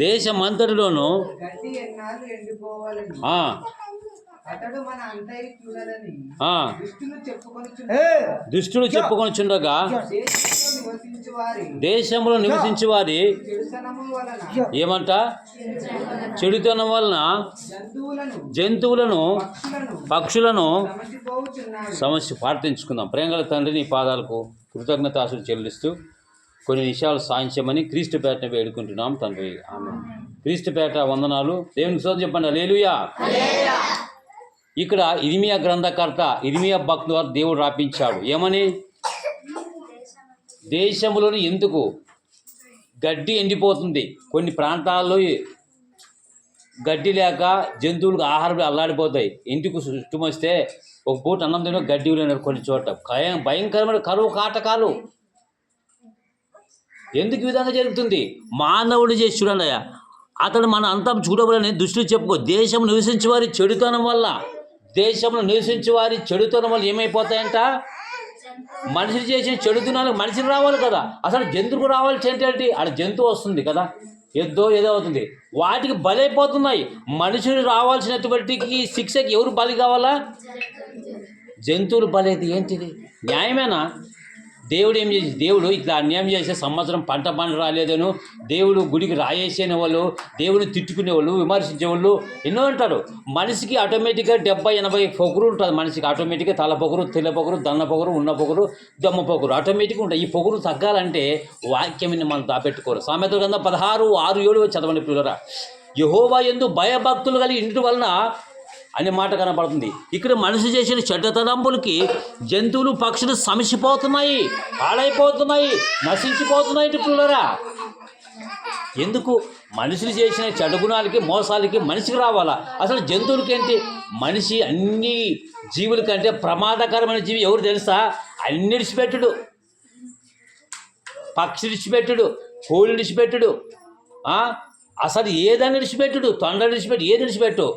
దేశమంతటిలోను దుష్టులు చెప్పుకొనిచుండగా దేశంలో నివసించి వారి ఏమంట చెడుతనం వలన జంతువులను పక్షులను సమస్య ప్రార్థించుకుందాం. ప్రేమగల తండ్రి, నీ పాదాలకు కృతజ్ఞతాసులు చెల్లిస్తూ కొన్ని విషయాలు సాధించమని క్రీస్తుపేటను వేడుకుంటున్నాం తండ్రి. ఆమె క్రీస్తుపేట వందనాలు. దేవునికి స్తోత్రం చెప్పండి. హల్లెలూయా. ఇక్కడ ఇర్మియా గ్రంథకర్త, ఇర్మియా భక్తుల ద్వారా దేవుడు రాపించాడు. ఏమని? దేశంలోని ఎందుకు గడ్డి ఎండిపోతుంది, కొన్ని ప్రాంతాల్లో గడ్డి లేక జంతువులకు ఆహారం అల్లాడిపోతాయి. ఇంటికి చుట్టం వస్తే ఒక పూట అన్నం తిన గడ్డి లేనారు కొన్ని చోట. భయంకరమైన కరువు కాటకాలు. ఎందుకు ఈ విధంగా జరుగుతుంది? మానవుడు చేసి చూడండి అయ్యా, అతడు మన అంతం చూడబడని దృష్టిలో చెప్పుకో. దేశం నివసించే వారి చెడుతనం వల్ల, దేశంలో నివసించే వారి చెడుతనం వల్ల ఏమైపోతాయంట? మనిషిని చేసిన చెడుతనాలకు మనిషిని రావాలి కదా, అసలు జంతువుకు రావాలి. ఏంటంటే ఆడ జంతువు వస్తుంది కదా, ఏదో అవుతుంది, వాటికి బలైపోతున్నాయి. మనుషులు రావాల్సినటువంటి శిక్షకి ఎవరు బలి కావాలా? జంతువులు బలైతే ఏంటిది? న్యాయమేనా? దేవుడు ఏం చేసి, దేవుడు ఇట్లా అన్యాయం చేసే సంవత్సరం పంట రాలేదను దేవుడు గుడికి రాయేసేనే వాళ్ళు, దేవుడిని తిట్టుకునేవాళ్ళు, విమర్శించేవాళ్ళు ఎన్నో అంటారు. మనిషికి ఆటోమేటిక్గా 70-80 పొగురు ఉంటుంది. మనిషికి ఆటోమేటిక్గా తల పొగురు, తెల్ల పొగురు, దన్న పొగురు, ఉన్న పొగురు, దమ్మ పొగురు ఆటోమేటిక్గా ఉంటాయి. ఈ పొగురు తగ్గాలంటే వాక్యాన్ని మనం దాపెట్టుకోరు. సామెతల గ్రంథం 16:6-7 చదవండి పిల్లరా. యెహోవా యందు భయభక్తులు కలిగి ఇంటి వలన అనే మాట కనపడుతుంది. ఇక్కడ మనిషి చేసిన చెడ్డతనంపులకి జంతువులు పక్షులు సమసిపోతున్నాయి, పాడైపోతున్నాయి, నశించిపోతున్నాయి పిల్లరా. ఎందుకు? మనుషులు చేసిన చెడ్డ గుణాలకి, మోసాలకి మనిషికి రావాలా? అసలు జంతువులకి ఏంటి? మనిషి అన్ని జీవుల కంటే ప్రమాదకరమైన జీవి ఎవరు తెలుసా? అన్ని విడిచిపెట్టుడు, పక్షి విడిచిపెట్టుడు, కోళ్ళు విడిచిపెట్టుడు, అసలు ఏదైనా విడిచిపెట్టుడు, తొండ విడిచిపెట్టు, ఏది విడిచిపెట్టు.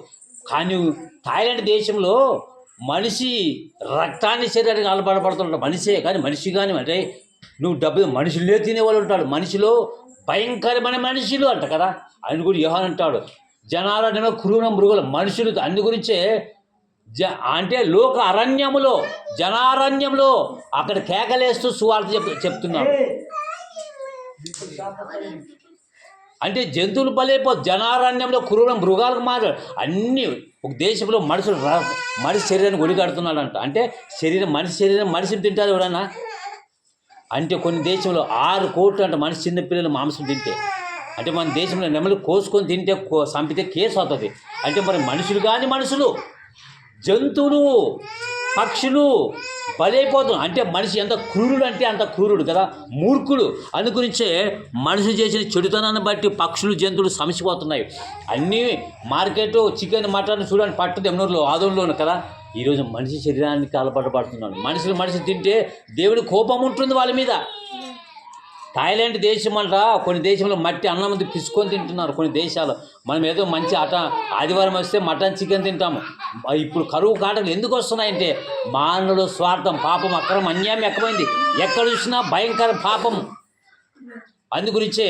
కానీ థాయిలాండ్ దేశంలో మనిషి రక్తాన్ని శరీరానికి అలవాటుపడుతుంటాడు మనిషే. కానీ మనిషి కానీ అంటే నువ్వు డబ్బు మనుషులే తినేవాళ్ళు ఉంటాడు. మనిషిలో భయంకరమైన మనుషులు అంట కదా. ఆయన కూడా యోహాను అంటాడు, జనాలనేమో క్రూర మృగులు మనుషులు. అందు గురించే అంటే లోక అరణ్యములో, జనారణ్యంలో అక్కడ కేకలేస్తూ సువార్త చెప్తున్నాడు. అంటే జంతువులు బలైపోదు. జనారణ్యంలో క్రూర మృగాలకు మారు అన్ని ఒక దేశంలో మనిషి శరీరాన్ని ఒడిగడుతున్నాడంట. అంటే మనిషి శరీరం మనిషిని తింటారు ఎవరన్నా అంటే కొన్ని దేశంలో 6 కోట్లు అంట మనిషి చిన్నపిల్లలు మాంసం తింటే. అంటే మన దేశంలో నెమలు కోసుకొని తింటే చంపితే కేసు అవుతుంది. అంటే మరి మనుషులు కానీ మనుషులు, జంతువులు, పక్షులు బలైపోతుంది. అంటే మనిషి ఎంత క్రూరుడు అంటే అంత క్రూరుడు కదా, మూర్ఖుడు. అందుగురించే మనిషి చేసిన చెడుతనాన్ని బట్టి పక్షులు, జంతువులు సమసిపోతున్నాయి. అన్నీ మార్కెట్ చికెన్, మటన్ చూడండి పట్టుది ఎన్నూరులో, ఆదోళనలోను కదా. ఈరోజు మనిషి శరీరానికి అలవాటుపడుతున్నాడు. మనిషి తింటే దేవుడి కోపం ఉంటుంది వాళ్ళ మీద. థాయిలాండ్ దేశం అంట, కొన్ని దేశంలో మట్టి అన్నం పిసుకొని తింటున్నారు. కొన్ని దేశాలు మనం ఏదో మంచి ఆదివారం వస్తే మటన్, చికెన్ తింటాము. ఇప్పుడు కరువు కాటలు ఎందుకు వస్తున్నాయంటే మానవుడు స్వార్థం, పాపం, అక్రమం, అన్యాయం ఎక్కువైంది. ఎక్కడ చూసినా భయంకర పాపం. అందుగురించే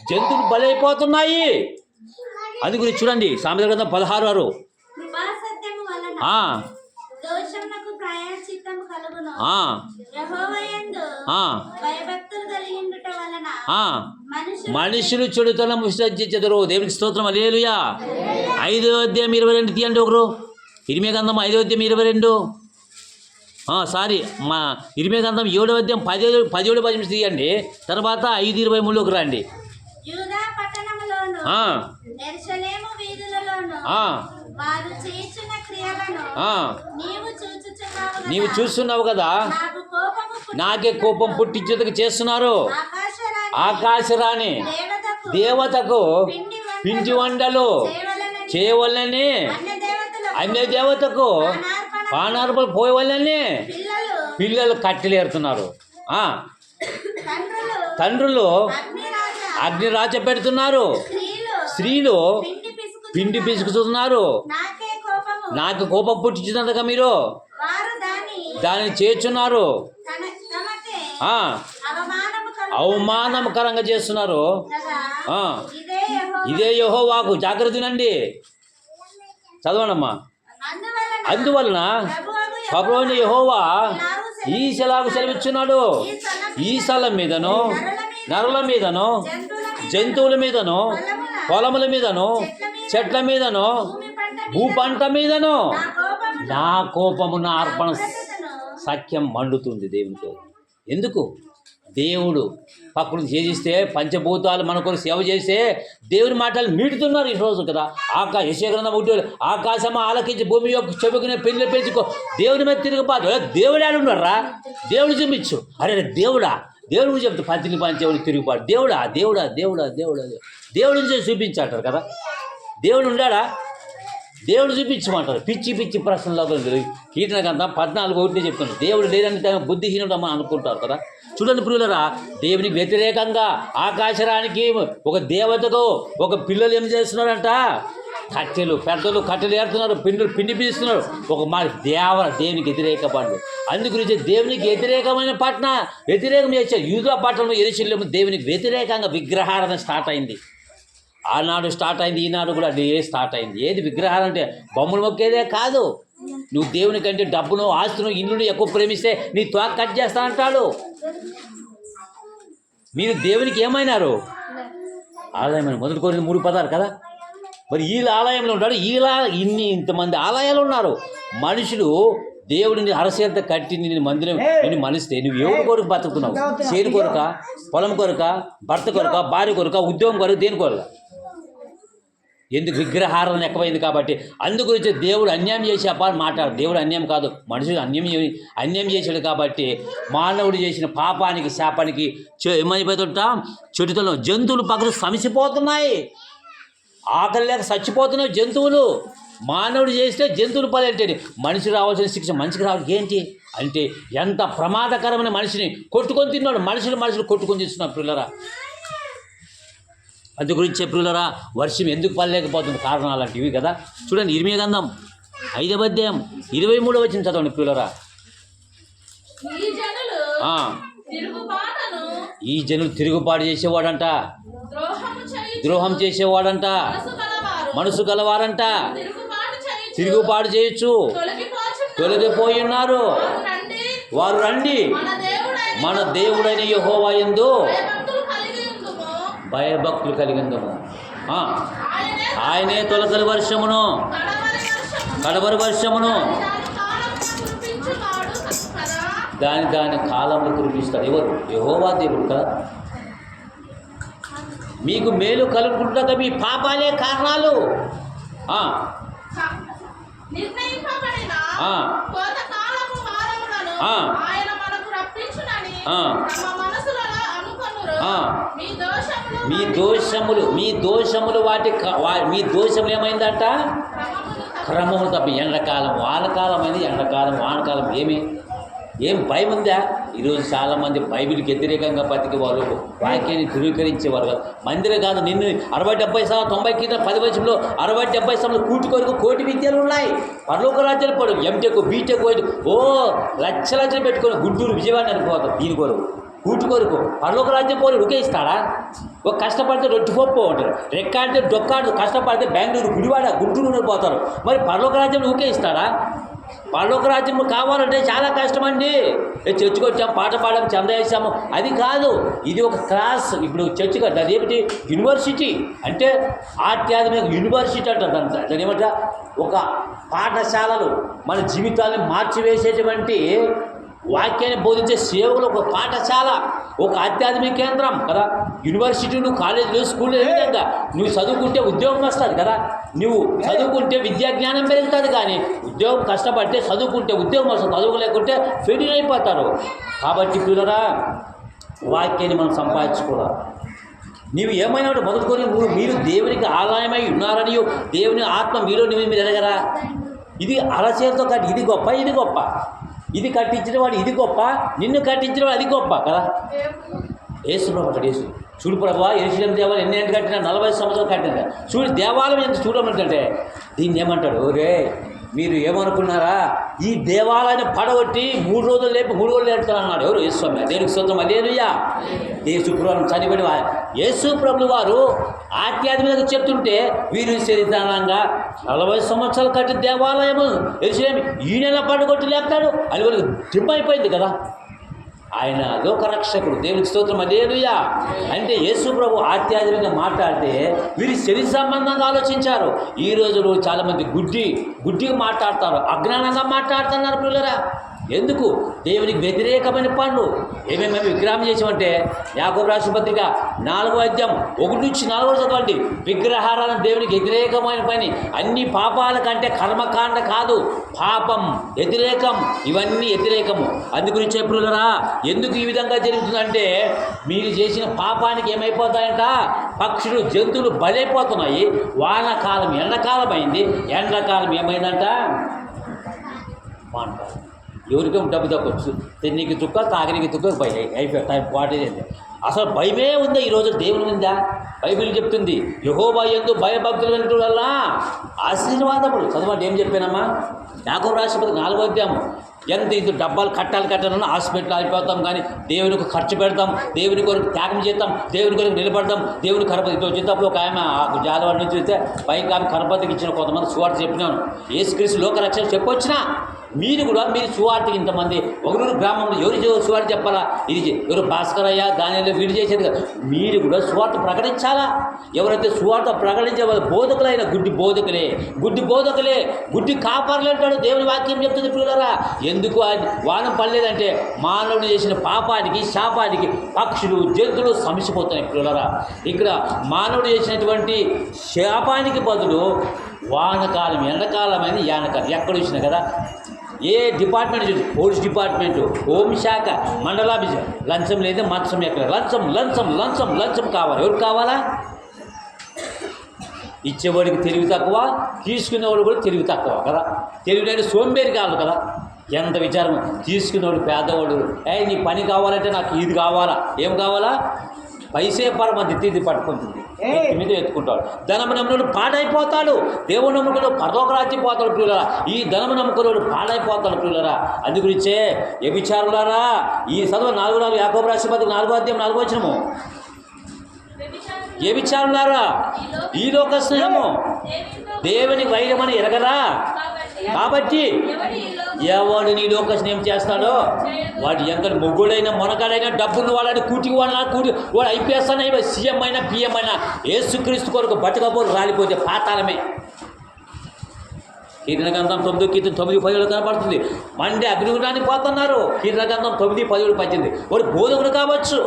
జంతువులు బలైపోతున్నాయి. అందుగురించి చూడండి సామెతల గ్రంథం 16:6 మనుషులు చెడుతనం విసర్జించెదరు. దేవునికి స్తోత్రం. హల్లెలూయా. 5వ అధ్యాయం 22 తీయండి ఒకరు. ఇర్మియా గ్రంథం 5వ అధ్యాయం 22. ఇర్మియా గ్రంథం 7వ అధ్యాయం 17 తీయండి. తర్వాత 5:23లోకి రండి. నీవు చూస్తున్నావు కదా, నాకే కోపం పుట్టించేందుకు చేస్తున్నారు. ఆకాశరాణి దేవతకు పిండి వంటలు చేయవలనని, అన్య దేవతకు పానార్పలు పోయవలనని పిల్లలు కట్టెలేరుతున్నారు. తండ్రులు అగ్ని రాచ పెడుతున్నారు. స్త్రీలు పిండి పిసుకుతున్నారు. నాకు కోపం పుట్టించినందుక మీరు దానిని చేస్తున్నారు, అవమానకరంగా చేస్తున్నారు. ఆ, ఇదే యెహోవాకు జాగ్రత్తనండి. చదవండమ్మా. అందువలన ప్రభువైన యెహోవా ఈ సెలవు సెలవిచ్చున్నాడు, ఈ స్థలం మీదను నరుల మీదను జంతువుల మీదను పొలముల మీదను చెట్ల మీదను భూపంట మీదను నా కోపము నా అర్పణ సఖ్యం మండుతుంది దేవునితో. ఎందుకు? దేవుడు పక్కన చేసిస్తే పంచభూతాలు మనకు సేవ చేస్తే దేవుని మాటలు మీటుతున్నారు ఈరోజు కదా. యెషయా ఒకటి, ఆకాశం ఆలకించి భూమి యొక్క చెబుకునే పెళ్లి పెంచుకో, దేవుని మీద తిరుగుబాటు. దేవుడు ఆడున్నారా? దేవుడు చూపించు. అరే దేవుడా, దేవుడు చెప్తే పంచిని పంచేవాడు తిరుగుబాటు. దేవుడా దేవుడా దేవుడా దేవుడా దేవుడిని చూపించాటారు కదా. దేవుడు ఉండాడా? దేవుడు చూపించమంటారు. పిచ్చి పిచ్చి ప్రశ్నలో కీర్తనకంతా 14:1 చెప్తున్నారు. దేవుడు లేదని బుద్ధిహీనుడు అనుకుంటారు కదా. చూడండి ప్రియులరా, దేవునికి వ్యతిరేకంగా ఆకాశరానికి ఒక దేవతకు ఒక పిల్లలు ఏం చేస్తున్నారంట? పెద్దలు కట్టెలు ఏరుతున్నారు, పిండి పీస్తున్నారు. ఒక మా దేవునికి వ్యతిరేక పనులు. అందుగురించి దేవునికి వ్యతిరేకమైన వ్యతిరేకం చేశారు. యూదా పట్టణంలో యెరూషలేము దేవునికి వ్యతిరేకంగా విగ్రహారాధన స్టార్ట్ అయింది. ఆనాడు స్టార్ట్ అయింది, ఈనాడు కూడా అదే స్టార్ట్ అయింది. ఏది విగ్రహాలు అంటే బొమ్మలు మొక్కేదే కాదు. నువ్వు దేవుని కంటే డబ్బును ఆస్తును ఇల్లును ఎక్కువ ప్రేమిస్తే నీ తోక కట్ చేస్తా అంటాడు. మీరు దేవునికి ఏమైనారు? ఆలయమైన మొదటి కోరిన 3 పదాలు కదా. మరి వీళ్ళ ఆలయంలో ఉంటాడు, ఇంతమంది ఆలయాలు ఉన్నారు. మనుషులు దేవుడిని అరసేత కట్టి నిన్ను మందిరం నిన్ను మలిస్తే నువ్వు ఎవరి కొరకు బతుకుతున్నావు? చేను కొరక, పొలం కొరక, భర్త కొరక, భార్య కొరక, ఉద్యోగం కొరకు, దేని కొరక? ఎందుకు? విగ్రహారాధన ఎక్కువైంది కాబట్టి. అందుగురించి దేవుడు అన్యాయం చేసి మాట్లాడు. దేవుడు అన్యాయం కాదు, మనుషులు అన్యాయం చేశాడు కాబట్టి మానవుడు చేసిన పాపానికి శాపానికి ఏమైపోతుంటా? చెడుతలో జంతువులు పక్కన సమసిపోతున్నాయి, ఆకలి లేక చచ్చిపోతున్నాయి జంతువులు. మానవుడు చేస్తే జంతువులు పదేంటి? మనిషి రావాల్సిన శిక్ష మనిషికి రావాలి. ఏంటి అంటే ఎంత ప్రమాదకరమైన మనిషిని కొట్టుకొని తిన్నాడు. మనుషులు కొట్టుకొని తిస్తున్నారు పిల్లరా. అందు గురించి పిల్లరా, వర్షం ఎందుకు పడలేకపోతుంది? కారణాలు అంటే ఇవి కదా. చూడండి, ఇర్మీయా గ్రంథం 5వ అధ్యాయం 23వ వచనం చదవండి పిల్లరా. ఈ జనులు తిరుగుబాటు చేసేవాడంట, ద్రోహం చేసేవాడంట, మనసు గలవారంట, తిరుగుబాటు చేయొచ్చు, తొలగిపోయి ఉన్నారు. వారు రండి, మన దేవుడైన యెహోవా యందు భయభక్తులు కలిగిందము. ఆయనే తొలకరి వర్షమును కడవరి వర్షమును దాని కాలంలో కురిపిస్తాడు. ఎవరు? యెహోవా దేవుడు కదా. మీకు మేలు కలుగుకుంటా మీ పాపాలే కారణాలు. మీ దోషములు మీ దోషములు ఏమైందంట? క్రమములు తప్ప. ఎండాకాలం వానకాలం అయింది, ఎండాకాలం వానకాలం ఏం భయం ఉందా? ఈరోజు చాలామంది బైబిల్కి వ్యతిరేకంగా బతికి వాళ్ళు వాక్యాన్ని ధృవీకరించేవారు. మందిరం కాదు, నిన్ను 60-70 సంవత్సరాలు 90 కింద 10 వయసులో 60-70 సంవత్సరాలు కూటుకొరకు కోటి విద్యలు ఉన్నాయి. పరలోక రాజ్యాలు పడు ఎంటెక్ బీటెక్ లక్షలు పెట్టుకొని గుంటూరు విజయవాడ అనుకోవద్దు. దీని కొరకు కూటుకొరకు పరలోక రాజ్యం పోయి ఉకేయిస్తాడా? ఒక కష్టపడితే రొట్టి పప్పు ఉంటారు, రెక్కాడితే డొక్కాడు, కష్టపడితే బెంగళూరు గుడివాడ గుంటూరు పోతారు. మరి పరలోక రాజ్యం ఉకేయిస్తాడా? పరలోక రాజ్యం కావాలంటే చాలా కష్టమండి. చర్చికి వచ్చాము, పాట పాడాము, చందా వేసాము, అది కాదు. ఇది ఒక క్లాస్. ఇప్పుడు చర్చి కదా, అదేమిటి? యూనివర్సిటీ అంటే ఆధ్యాత్మిక యూనివర్సిటీ అంటారు. దాని ఏమంట? ఒక పాఠశాలలు మన జీవితాన్ని మార్చివేసేటువంటి వాక్యాన్ని బోధించే సేవకులు ఒక పాఠశాల, ఒక ఆధ్యాత్మిక కేంద్రం కదా. యూనివర్సిటీలు, కాలేజీలు, స్కూళ్ళు ఏ విధంగా నువ్వు చదువుకుంటే ఉద్యోగం వస్తుంది కదా. నువ్వు చదువుకుంటే విద్యా జ్ఞానం పెరుగుతుంది, కానీ ఉద్యోగం కష్టపడితే చదువుకుంటే ఉద్యోగం వస్తుంది, చదువుకోలేకుంటే ఫెయిల్ అయిపోతారు. కాబట్టి పిల్లరా, వాక్యాన్ని మనం సంపాదించుకోవాలి. నీవు ఏమైనా మొదలుకొని మీరు దేవునికి ఆలయమై ఉన్నారని, దేవుని ఆత్మ మీలో మీరు ఎదగరా? ఇది అరచేతితో కట్టి ఇది గొప్ప, ఇది గొప్ప. ఇది కట్టించిన వాడు ఇది గొప్ప, నిన్ను కట్టించిన వాడు అది గొప్ప కదా. యేసు యేసు చూడు ప్రభా, యెరూషలేము దేవాలయం ఎన్ని ఏంటి కట్టినా? 40 సంవత్సరాలు కట్టినా. చూడు దేవాలయం ఎంత చూడమంటే దీన్ని ఏమంటాడు? రే మీరు ఏమనుకున్నారా? ఈ దేవాలయాన్ని పడగొట్టి 3 రోజులు లేపి 3 రోజులు లేపుతానన్నాడు. ఎవరు? యేసుస్వామి. దేనికి స్తోత్రం. హల్లెలూయా. యేసు ప్రభువు చనిపోయిన యేసు ప్రభువు వారు ఆధ్యాత్మికంగా చెప్తుంటే వీరు శరీరంగా 40 సంవత్సరాలు కట్టి దేవాలయము యెరూషలేము ఈయన పడగొట్టి లేపుతాడు అని వాళ్ళకి దిబ్బైపోయింది కదా. ఆయన లోకరక్షకుడు. దేవునికి స్తోత్రం. హల్లెలూయా. అంటే యేసు ప్రభు ఆధ్యాత్మికంగా మాట్లాడితే వీరి శరీర సంబంధంగా ఆలోచించారు. ఈ రోజులో చాలామంది గుడ్డిగా మాట్లాడతారు, అజ్ఞానంగా మాట్లాడుతున్నారు పిల్లరా. ఎందుకు? దేవునికి వ్యతిరేకమైన పనులు ఏమేమి విగ్రహం చేసామంటే యాకోబు రాసిన పత్రిక 4వ అధ్యాయం 1 నుంచి 4 చదవండి. విగ్రహారాధన దేవునికి వ్యతిరేకమైన పని. అన్ని పాపాల కంటే కర్మకాండ కాదు, పాపం వ్యతిరేకం, ఇవన్నీ వ్యతిరేకము. అందుగురించి చెప్పులరా ఎందుకు ఈ విధంగా జరుగుతుందంటే మీరు చేసిన పాపానికి ఏమైపోతాయంట? పక్షులు జంతువులు బలైపోతున్నాయి. వానాకాలం ఎండాకాలం అయింది, ఎండాకాలం ఏమైందంట? మాంటారు. ఎవరికేమో డబ్బు తగ్గొచ్చు, తిన్నికి చుక్క తాగనికి చుక్క అయిపోయి టైం వాటేది. అసలు భయమే ఉందా ఈరోజు? దేవుని ఉందా? బైబిల్ చెప్తుంది యెహోవా యందు భయభక్తులు కలగడం వల్ల ఆశీర్వాదములు. చదవండి, ఏం చెప్పానమ్మా? యాకోబు రాసిన 4వ అధ్యాయం. ఎంత ఇది డబ్బాలు కట్టాలన్నా హాస్పిటల్ అయిపోతాం, కానీ దేవునికి ఖర్చు పెడతాం, దేవుని కొరకు త్యాగం చేద్దాం, దేవుని కొరకు నిలబడతాం, దేవుని కరపతికి వచ్చేటప్పుడు ఒక ఆమె జాలవాడి నుంచి వస్తే పైకి ఆమె కరపతికి ఇచ్చిన కొంతమంది సువార్త చెప్పినాను. యేసుక్రీస్తు లోకరక్షణ చెప్పొచ్చినా మీరు కూడా మీరు సువార్తకి ఇంతమంది ఒకరు గ్రామంలో ఎవరు సువార్త చెప్పాలా? ఇది ఎవరు భాస్కరయ్య దానిలో వీడు చేసేది కదా. మీరు కూడా సువార్త ప్రకటించాలా? ఎవరైతే సువార్త ప్రకటించే వాళ్ళు బోధకులైన గుడ్డి బోధకులే గుడ్డి కాపర్లు అంటాడు. దేవుని వాక్యం చెప్తుంది పిల్లరా. ఎందుకు వానం పడలేదంటే మానవుడు చేసిన పాపానికి శాపానికి పక్షులు జంతువులు సమసిపోతున్నాయి పిల్లరా. ఇక్కడ మానవుడు చేసినటువంటి శాపానికి బదులు వానకాలం ఎండాకాలమైన యానకాలం ఎక్కడ వచ్చినా కదా. ఏ డిపార్ట్మెంట్ చూసి పోలీస్ డిపార్ట్మెంటు, హోంశాఖ, మండలాభిష లంచం లేదా మంచం ఎక్కడ? లంచం కావాలి. ఎవరికి కావాలా? ఇచ్చేవాడికి తెలివి తక్కువ, తీసుకునేవాడు కూడా తెలివి తక్కువ కదా. తెలివిలేని సోంబేరి కావాలి కదా. ఎంత విచారం! తీసుకునేవాడు పేదవాడు, నీ పని కావాలంటే నాకు ఇది కావాలా, ఏం కావాలా? పైసే పరమ దిత్తి పట్టుకుంటుంది, మీద ఎత్తుకుంటాడు. ధనము నమ్ముకుడు పాడైపోతాడు, దేవుడు నమ్ముకుడు పరలోకరాజ్యం పోతాడు పిల్లరా. ఈ ధనము నమ్ముకున్నాడు పాడైపోతాడు పిల్లరా. అందుగురించే ఏ విచారులారా ఈ చదువు 4 యాకోబు రాసిన పత్రిక 4వ అధ్యాయం 4వ వచనము. ఏ విచారులారా ఈ లోక స్నేహము దేవుని వైరమని ఎరగరా. కాబట్టి ఎవడు నీ లోక స్నేహం చేస్తాడో వాడు ఎంత మొగ్గుడైనా మొనగాడైనా డబ్బులు వాడని వాడు ఐపీఎస్ అయినా సీఎం అయినా పిఎం అయినా యేసుక్రీస్తు కొరకు బతకపోరు రాలిపోతే పాతాళమే. కీర్తనగ్రంథం 9:9-10 కనపడుతుంది. మండే అగ్నిగుండానికి పోతున్నారు. కీర్తనగ్రంథం 9:17-18. వాడు బోధకుడు కావచ్చు,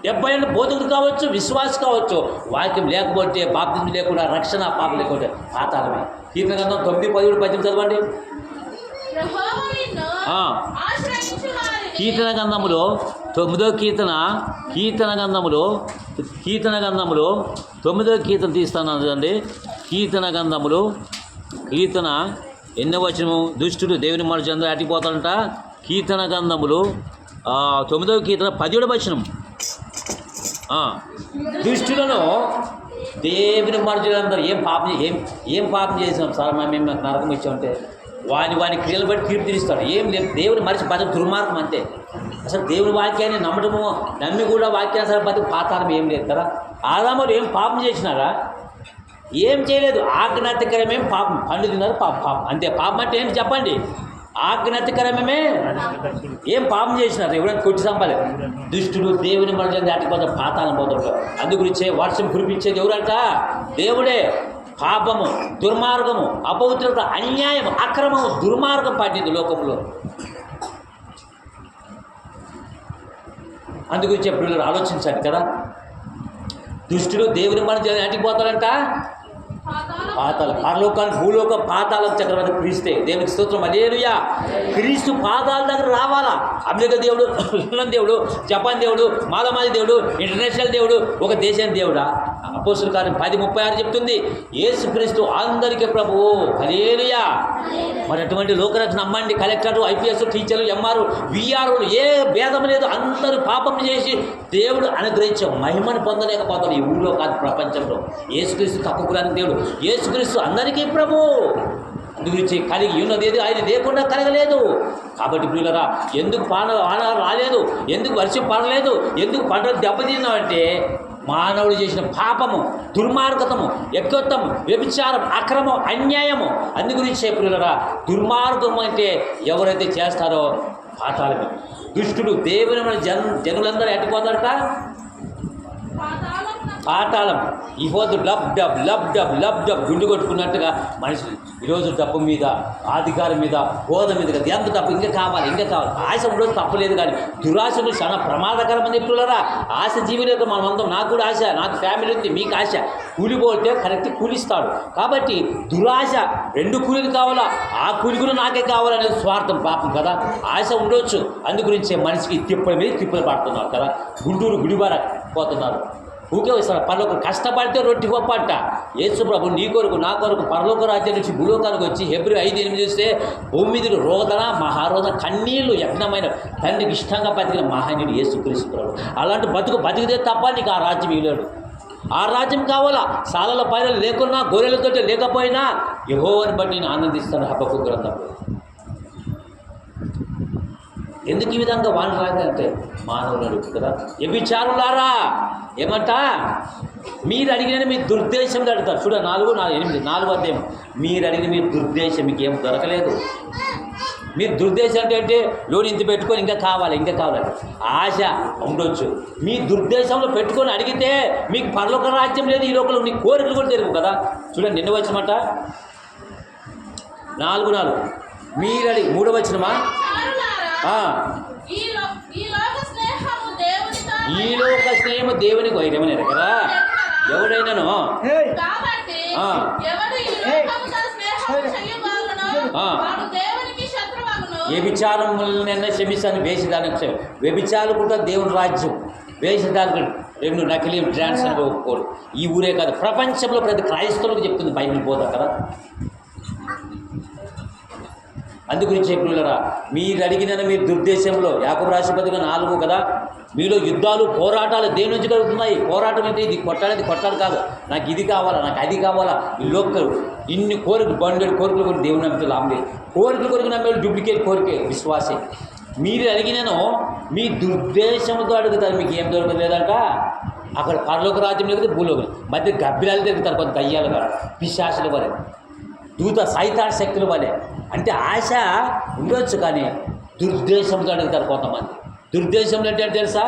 70 ఏళ్ళు బోధకుడు కావచ్చు, విశ్వాస కావచ్చు. వాక్యం లేకపోతే బాప్తిజం లేకుండా రక్షణ పాపం లేకపోతే పాతాళమే. కీర్తనగ్రంథం 9:17-18 చదవండి. కీర్తనగ్రంథములో 9వ కీర్తనగ్రంథములో 9వ కీర్తన తీస్తాను అండి. కీర్తన ఎన్నో వచనము? దుష్టుడు దేవుని మనుషులు అందరూ అటిపోతాడంట. కీర్తన గ్రంథములు 9వ కీర్తన 17వ వచనం. దుష్టులను దేవుని మనుషులందరూ ఏం పాపం చేసినాం సార్ మేము నరకం ఇచ్చామంటే వాని క్రియలు బట్టి తీర్పు తీరుస్తాడు. ఏం లేదు, దేవుని మనిషి బతుకు దుర్మార్గం అంతే. అసలు దేవుని వాక్యాన్ని నమ్మి కూడా వాక్యానుసారం బతుకు పాతాళం ఏం లేదు కదా. ఆదాములు ఏం పాపం చేసినారా? ఏం చేయలేదు. ఆజ్ఞాతికరమేం పాపం, పండు తిన్నారు పాపం అంతే. పాపం అంటే ఏంటి చెప్పండి? ఆజ్ఞాతికరమే. ఏం పాపం చేసినారు? ఎవరైనా కొట్టి సంపాలేదు. దుష్టుడు దేవుని మనుషులు దాటిపోతే పాతాళం పోతాడు. అందుగురించే వర్షం కురిపించేది ఎవరంట? దేవుడే. పాపము, దుర్మార్గము, అపవిత్రత, అన్యాయం, అక్రమము, దుర్మార్గం పట్టింది లోకంలో. అందుగురించి పిల్లలు ఆలోచించండి కదా. దుష్టుడు దేవుని మనుషులు దాటిపోతాడంట పాతాళం. పరలోకానికి భూలోక పాతాళం చక్రవర్తి క్రీస్తే. దేవునికి స్తోత్రం. హల్లెలూయా. క్రీస్తు పాదాల దగ్గర రావాలా. అమెరికా దేవుడు, లండన్ దేవుడు, జపాన్ దేవుడు, మాలమాది దేవుడు, ఇంటర్నేషనల్ దేవుడు, ఒక దేశానికి దేవుడా? అపోస్తుల కార్యం 10:36 చెప్తుంది. యేసుక్రీస్తు అందరికీ ప్రభువు. హల్లెలూయా. మరి అటువంటి లోకరక్షణ నమ్మండి. కలెక్టర్లు, ఐపీఎస్, టీచర్లు, ఎంఆర్, విఆర్లు ఏ భేదం లేదు. అందరూ పాపం చేసి దేవుడు అనుగ్రహించే మహిమను పొందలేకపోతారు ఈ ఊళ్ళో కాదు, ప్రపంచంలో. యేసుక్రీస్తు తక్కువ కులానికి దేవుడు, యేసుక్రీస్తు అందరికీ ప్రభువు. అందు గురించి కలిగి ఉన్నది ఏది ఆయన లేకుండా కలగలేదు. కాబట్టి ప్రియులరా, ఎందుకు ఆనాలు రాలేదు, ఎందుకు వర్షం పడలేదు, ఎందుకు పంటలు దెబ్బతిన్నామంటే మానవుడు చేసిన పాపము, దుర్మార్గతము, ఎగ్గొత్తము, వ్యభిచారం, అక్రమం, అన్యాయము. అందు గురించే ప్రియులరా, దుర్మార్గం అంటే ఎవరైతే చేస్తారో పాతాళమే. దుష్టుడు దేవుని జనులందరూ ఎట్టిపోతారట, పాతాళం. ఈరోజు lub dub lub dub lub dub గుండు కొట్టుకున్నట్టుగా మనుషులు ఈరోజు డబ్బు మీద, అధికారం మీద, హోదా మీద కదా ఎంత డబ్బు, ఇంకా కావాలి, ఇంకా కావాలి. ఆశ ఉండదు, తప్పలేదు. కానీ దురాశలు చాలా ప్రమాదకరమని చెప్తున్నారా. ఆశ జీవుల యొక్క మనమందరం, నాకు కూడా ఆశ, నాకు ఫ్యామిలీ ఉంది, మీకు ఆశ. కూలిపోతే కరెక్ట్ కూలిస్తాడు. కాబట్టి దురాశ, 2 కూలీలు కావాలా, ఆ కూలి కూడా నాకే కావాలనేది స్వార్థం, పాపం కదా. ఆశ ఉండొచ్చు. అందు గురించే మనిషికి తిప్పల మీద తిప్పలు పడుతున్నారు కదా. గుంటూరు గుడిబార పోతున్నారు. ఊకే వస్తారు. పరలోక కష్టపడితే రొట్టి గొప్ప అంట. యేసు ప్రభు నీ కొరకు, నా కొరకు పరలోక రాజ్యం నుంచి భూలోకానికి వచ్చి Hebrewస్ 5:8 చూస్తే భూమి మీద రోదన, మహారోదన, కన్నీళ్లు యజ్ఞమైన తండ్రికి ఇష్టంగా బతికిన మహానీయుడు యేసుక్రీస్తు ప్రభు. అలాంటి బతికితే తప్ప నీకు ఆ రాజ్యం ఇవ్వలేడు. ఆ రాజ్యం కావాలా. సాలల పైన లేకున్నా, గొర్రెలతో లేకపోయినా యెహోవాను బట్టి నేను ఆనందిస్తాను. హబక్కూకు గ్రంథంలో ఎందుకు ఈ విధంగా వాన రాదంటే మానవులు అడుగు కదా. వ్యభిచారులారా ఏమంట, మీరు అడిగిన మీ దుర్దేశంలో అడుగుతారు. చూడ 4 అధ్యాయం. మీరు అడిగిన మీ దుర్దేశం మీకు ఏం దొరకలేదు. మీరు దుర్దేశం అంటే లోన్ ఇంత పెట్టుకొని ఇంకా కావాలి, ఇంకా కావాలి ఆశ ఉండొచ్చు. మీ దుర్దేశంలో పెట్టుకొని అడిగితే మీకు పరలోక రాజ్యం లేదు, ఈ లోకంలో నీ కోరికలు కూడా తెలియవు కదా. చూడండి, నిన్న వచ్చినమాట 4:4 మీరు అడిగి 3వ వచనమా, ఈ లోక స్నేహము దేవునికి వైరమనేది కదా. ఎవడైనాను ఏ విచారములనైనా క్షమిస్తాను, వేసేదానికి వ్యభిచారం కూడా దేవుని రాజ్యం. వేసేదానికి 2 నకిలీ డ్రాన్స్ అని ఒప్పుకోడు. ఈ ఊరే కాదు, ప్రపంచంలో ప్రతి క్రైస్తవులకు చెప్తుంది బైబిల్ బోధ కదా. అందుగురించి చెప్పినరా, మీరు అడిగిన మీ దుర్దేశంలో యాకోబు రాసిన పత్రిక 4 కదా. మీలో యుద్ధాలు, పోరాటాలు దేని నుంచి కలుగుతున్నాయి. పోరాటం అంటే ఇది కొట్టాలి కాదు. నాకు ఇది కావాలా, నాకు అది కావాలా. ఈ లోకలు ఇన్ని కోరికలు, బండెడు కోరికలు కూడా దేవుని నమ్మితే లాభం లేదు. కోరికలు నమ్మేది డూప్లికేట్ కోరికే, విశ్వాసే. మీరు అడిగినను మీ దుర్దేశంతో అడుగుతారు, మీకు ఏం దొరకలేదంట. అక్కడ పరలోక రాజ్యం లేకపోతే భూలోకం మధ్య గబ్బిలాలు తిరుగుతారు, కొంత దయ్యాలు కాదు, పిశాచుల వలె, దూత సైతాన్ శక్తుల వలె. అంటే ఆశ ఉండొచ్చు కానీ దుర్దేశంతో అడుగుతారు కొంతమంది. దుర్దేశంలో అంటే తెలుసా,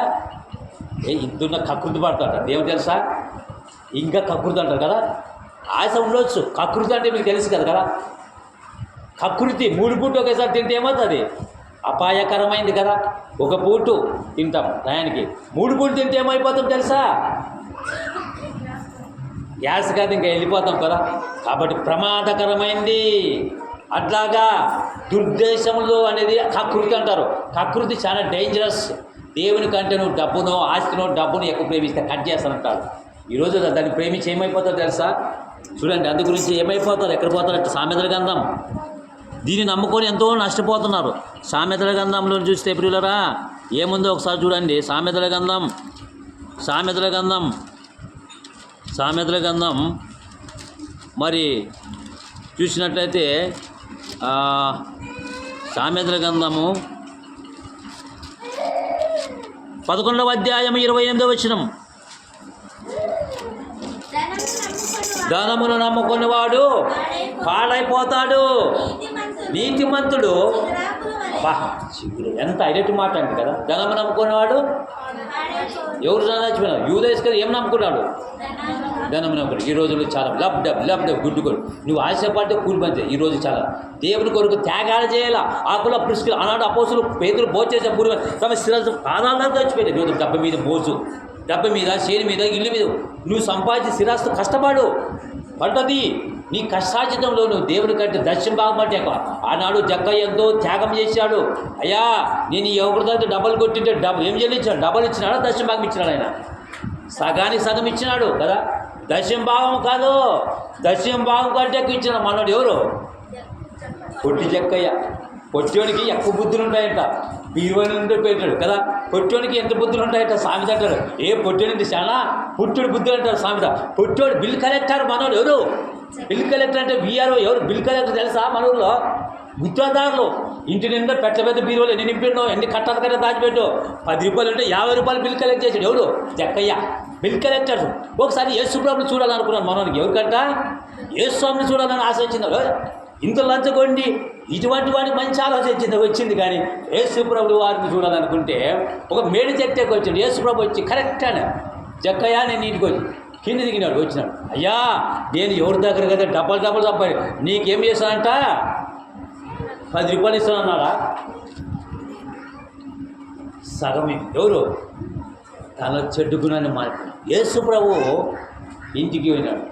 ఇంతున్న కకృతి పడతాడు. దేవుడు తెలుసా, ఇంకా కకృతి అంటారు కదా. ఆశ ఉండొచ్చు, కకృతి అంటే మీకు తెలుసు కదా. కకృతి 3 పూట ఒకేసారి తింటే ఏమవుతుంది, అపాయకరమైంది కదా. 1 పూట తింటాం టయానికి, 3 పూట తింటే ఏమైపోతాం తెలుసా, గ్యాస్ కాదు ఇంకా వెళ్ళిపోతాం కదా. కాబట్టి ప్రమాదకరమైంది. అట్లాగా దుర్దేశంలో అనేది కకృతి అంటారు. కకృతి చాలా డేంజరస్. దేవుని కంటే నువ్వు డబ్బునో, డబ్బును ఎక్కువ ప్రేమిస్తే కట్ చేస్తానంటారు. ఈరోజు దాన్ని ప్రేమించి ఏమైపోతారు తెలుసా. చూడండి, అందు గురించి ఏమైపోతారు, ఎక్కడ పోతారు. సామెతల గ్రంథం దీన్ని నమ్ముకొని ఎంతో నష్టపోతున్నారు. సామెతల గ్రంథంలో చూస్తే ప్రియులరా ఏముందో ఒకసారి చూడండి. సామెతల గ్రంథం మరి చూసినట్లయితే సామెతల గ్రంథము 11వ అధ్యాయం 28వ వచనం. ధనమును నమ్ముకునేవాడు పాడైపోతాడు, నీతిమంతుడు ఎంత హైలైట్ మాట అంటే కదా. ధనము నమ్ముకునేవాడు ఎవరు చచ్చిపోయినారు. యూదేశ్వరు ఏం నమ్ముకున్నాడు, ధనం నమ్ముకున్నాడు. ఈ రోజుల్లో చాలా లబ్ డబ్ గుడ్డుకోడు. నువ్వు ఆశపడితే కూలి పంచే. ఈ రోజు చాలా దేవుని కొరకు త్యాగాలు చేయాలా. ఆకుల పురుషులు ఆనాడు అపోస్తులు పేదలు భోజేసే పూర్వ తమ స్థిరాలు ఆధారాలు తెచ్చిపోయారు. ఈరోజు డబ్బు మీద మోజు, డబ్బు మీద, చేను మీద, ఇల్లు మీద నువ్వు సంపాదించి స్థిరాస్తు కష్టపడు పడ్డది. నీ కష్టార్జితంలో నువ్వు దేవుని కంటే దర్శనం బాగుపడ్డా. ఆనాడు జగ్గయ్య ఎంతో త్యాగం చేశాడు. అయ్యా నేను ఈ ఎవరితో డబ్బులు కొట్టింటే ఏం చెల్లించాడు, డబ్బులు ఇచ్చినాడా, దర్శనం భాగం ఇచ్చినాడు. ఆయన సగానికి సగం ఇచ్చినాడు కదా. దర్శనం భాగం కాదు, దర్శనం భాగం కంటే ఇచ్చిన మనోడు ఎవరు, కొట్టి జక్కయ్య. పొట్టోడికి ఎక్కువ బుద్ధులు ఉంటాయంట. బీరువాని నుండి పెట్టాడు కదా, పొట్టోడికి ఎంత బుద్ధులు ఉంటాయంట సామెత అంటారు. ఏ పొట్టోడి చాలా పుట్టుడు బుద్ధులు అంటారు సామెత. పొట్టోడు బిల్ కలెక్టర్ మనోడు ఎవరు? బిల్ కలెక్టర్ అంటే బీఆర్ఓ ఎవరు? బిల్ కలెక్టర్ తెలుసా? మన ఊళ్ళో గుత్తదారులు ఇంటి నిండా పెద్ద బీరువాలు ఎన్ని నింపిడో, ఎన్ని కట్టాల కట్ట దాచిపెట్టు. 10 రూపాయలు ఉంటే 50 రూపాయలు బిల్ కలెక్ట్ చేసాడు ఎవరు? జక్కయ్య బిల్ కలెక్టర్. ఒకసారి యేసుప్రభుని చూడాలనుకున్నాను మనోనికి. ఎవరికంట? యేసుస్వామిని చూడాలని ఆశ వచ్చింది. ఇంత లంచగొండి ఇటువంటి వాడికి మంచి ఆలోచన వచ్చింది. కానీ యేసుప్రభు వారిని చూడాలనుకుంటే ఒక మేడి చెట్టేకి వచ్చాడు. యేసుప్రభు వచ్చి కరెక్ట్ అని జక్కయ్య నేను ఇంటికి వచ్చి కింద దిగినాడు. వచ్చినాడు, అయ్యా నేను ఎవరి దగ్గర కదా డబ్బలు తప్పాడు, నీకేం చేశానంట? 10 రూపాయలు ఇస్తానన్నాడా? సగమే. ఎవరు? తన చెడ్డు గుణాన్ని మార్పు. యేసుప్రభు ఇంటికి పోయినాడు.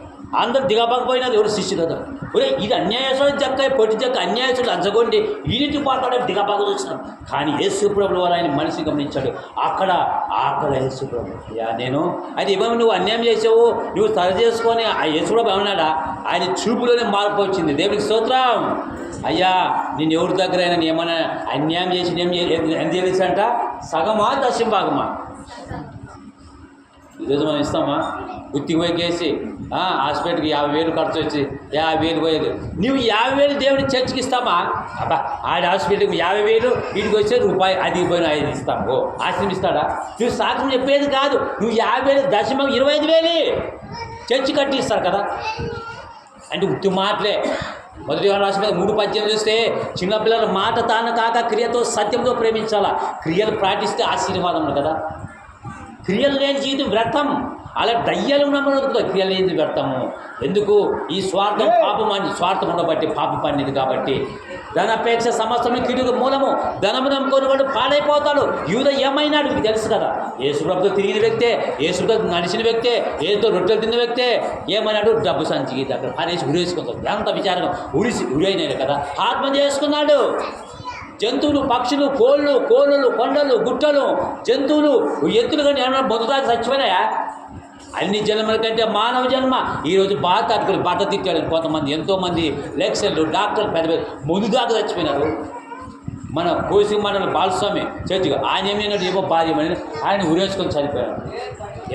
అందరు దిగబాకపోయినది ఎవరు? శిష్యులు కదా. ఒరే ఇది అన్యాయసుడు జక్క, పొట్టి జక్క అన్యాయసుడు అంచగొండి ఇంటికి పోతాడని దిగబాగా వచ్చినాడు. కానీ యేసుప్రభులు వారు ఆయన మనిషి గమనించాడు. అక్కడ యేసుప్రభు, అయ్యా నేను అది ఏమేమి నువ్వు అన్యాయం చేసావు, నువ్వు సరి చేసుకొని ఆ యేసుప్రభు ఏమన్నాడా? ఆయన చూపులోనే మార్పు వచ్చింది. దేవునికి స్తోత్రం. అయ్యా నేను ఎవరి దగ్గర అయినా ఏమైనా అన్యాయం చేసి ఎంత చేశాంట? సగమా దశంభాగమా? ఈరోజు మనం ఇస్తామా? గుత్తికి పోయి కేసి హాస్పిటల్కి 50,000 ఖర్చు వచ్చి 50,000 పోయేది. నువ్వు 50,000 దేవుడికి చర్చికి ఇస్తామా? అబ్బా ఆడి హాస్పిటల్కి 50,000 వీడికి వచ్చే రూపాయి అది పోయిన 5 ఇస్తాము. ఆశ్రమం ఇస్తాడా? నువ్వు సాక్ష్యం చెప్పేది కాదు. నువ్వు 50,000 దశమం 25,000 చర్చి కట్టి ఇస్తారు కదా. అంటే ఉత్తి మాటలే. మొదటి రాసిన 3:18 చూస్తే చిన్నపిల్లల మాట తాను కాక క్రియతో సత్యంతో ప్రేమించాలా. క్రియలు పాటిస్తే ఆశీర్వాదం కదా. క్రియలు లేని జీవితం వ్యర్థం. అలా దయ్యాలు ఉన్నప్పుడు క్రియలు లేని వ్యర్థము. ఎందుకు? ఈ స్వార్థం స్వార్థం ఉండబట్టి పాప పడినది కాబట్టి. ధనపేక్ష సమస్తమే కీడుకు మూలము. ధనము నమ్ముకొని వాడు పాడైపోతాడు. యూద ఏమైనాడు మీకు తెలుసు కదా. యేసుప్రభుతో తిరిగిన వ్యక్తే, యేసుప్రభుతో నడిచిన వ్యక్తే, ఏదో రొట్టెలు తిన్న వ్యక్తే ఏమన్నాడు? డబ్బు సంచికి దగ్గర పనేసి ఉరేసుకుంటాడు. ఎంత విచారంగా ఉరైనాడు కదా. ఆత్మహత్య చేసుకున్నాడు. జంతువులు, పక్షులు, కోళ్ళు, కొండలు, గుట్టలు, జంతువులు, ఎత్తులు కానీ ఏమన్నా బతుదాకా చచ్చిపోయినాయా? అన్ని జన్మల కంటే మానవ జన్మ ఈరోజు బాగా తట్టుకుని బట్ట తిట్టాడు. కొంతమంది ఎంతోమంది లెక్చర్లు, డాక్టర్లు పెద్ద ముందు దాకా చచ్చిపోయినారు. మన కోసి మండలం బాలస్వామి చర్చిగా ఆయన ఏమైనాడు? ఏమో భార్యమని ఆయన ఉరేసుకొని చనిపోయాడు.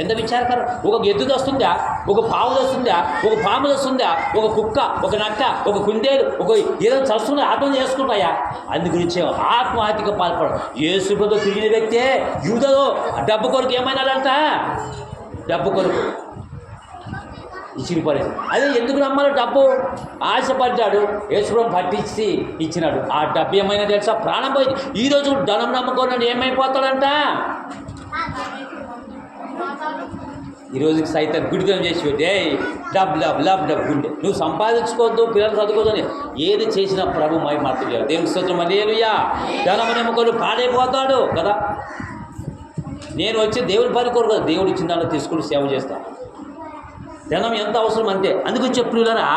ఎంత విచారకరం. ఒక ఎద్దు వస్తుందా, ఒక పావు వస్తుందా, ఒక పాము వస్తుందా, ఒక కుక్క, ఒక నక్క, ఒక కుందేలు, ఒక ఏదో చస్తుందా ఆత్మహత్య చేసుకుంటాయా? అందు గురించి ఆత్మహత్యగా పాల్పడడం. యేసుప్రభుతో తిరిగిన వ్యక్తే యూదలో డబ్బు కొరకు ఏమైనాడంట? డబ్బు కొరకు ఇచ్చిపోలేదు. అదే ఎందుకు నమ్మాలి? డబ్బు ఆశపడ్డాడు. యేసుప్రభు పట్టించి ఇచ్చినాడు. ఆ డబ్బు ఏమైనా తెలుసా? ప్రాణం పోయింది. ఈరోజు ధనం నమ్ముకున్నాడు ఏమైపోతాడంట? ఈరోజుకి సైతం గుడిదం చేసి పెట్టి డబ్బు గుండె నువ్వు సంపాదించుకోవద్దు, పిల్లలు చదువుకోవద్దని ఏది చేసినా ప్రభు మై మాత్రం చేయాలి. దేవుని స్తోత్రం. హల్లెలూయా. ధనము నమ్ముకొని పాడైపోతాడు కదా. నేను వచ్చి దేవుని పని కోరు, దేవుడు ఇచ్చిన దాంట్లో తీసుకుని సేవ చేస్తాను. ధనం ఎంత అవసరం అంతే. అందుకని చెప్పులారా,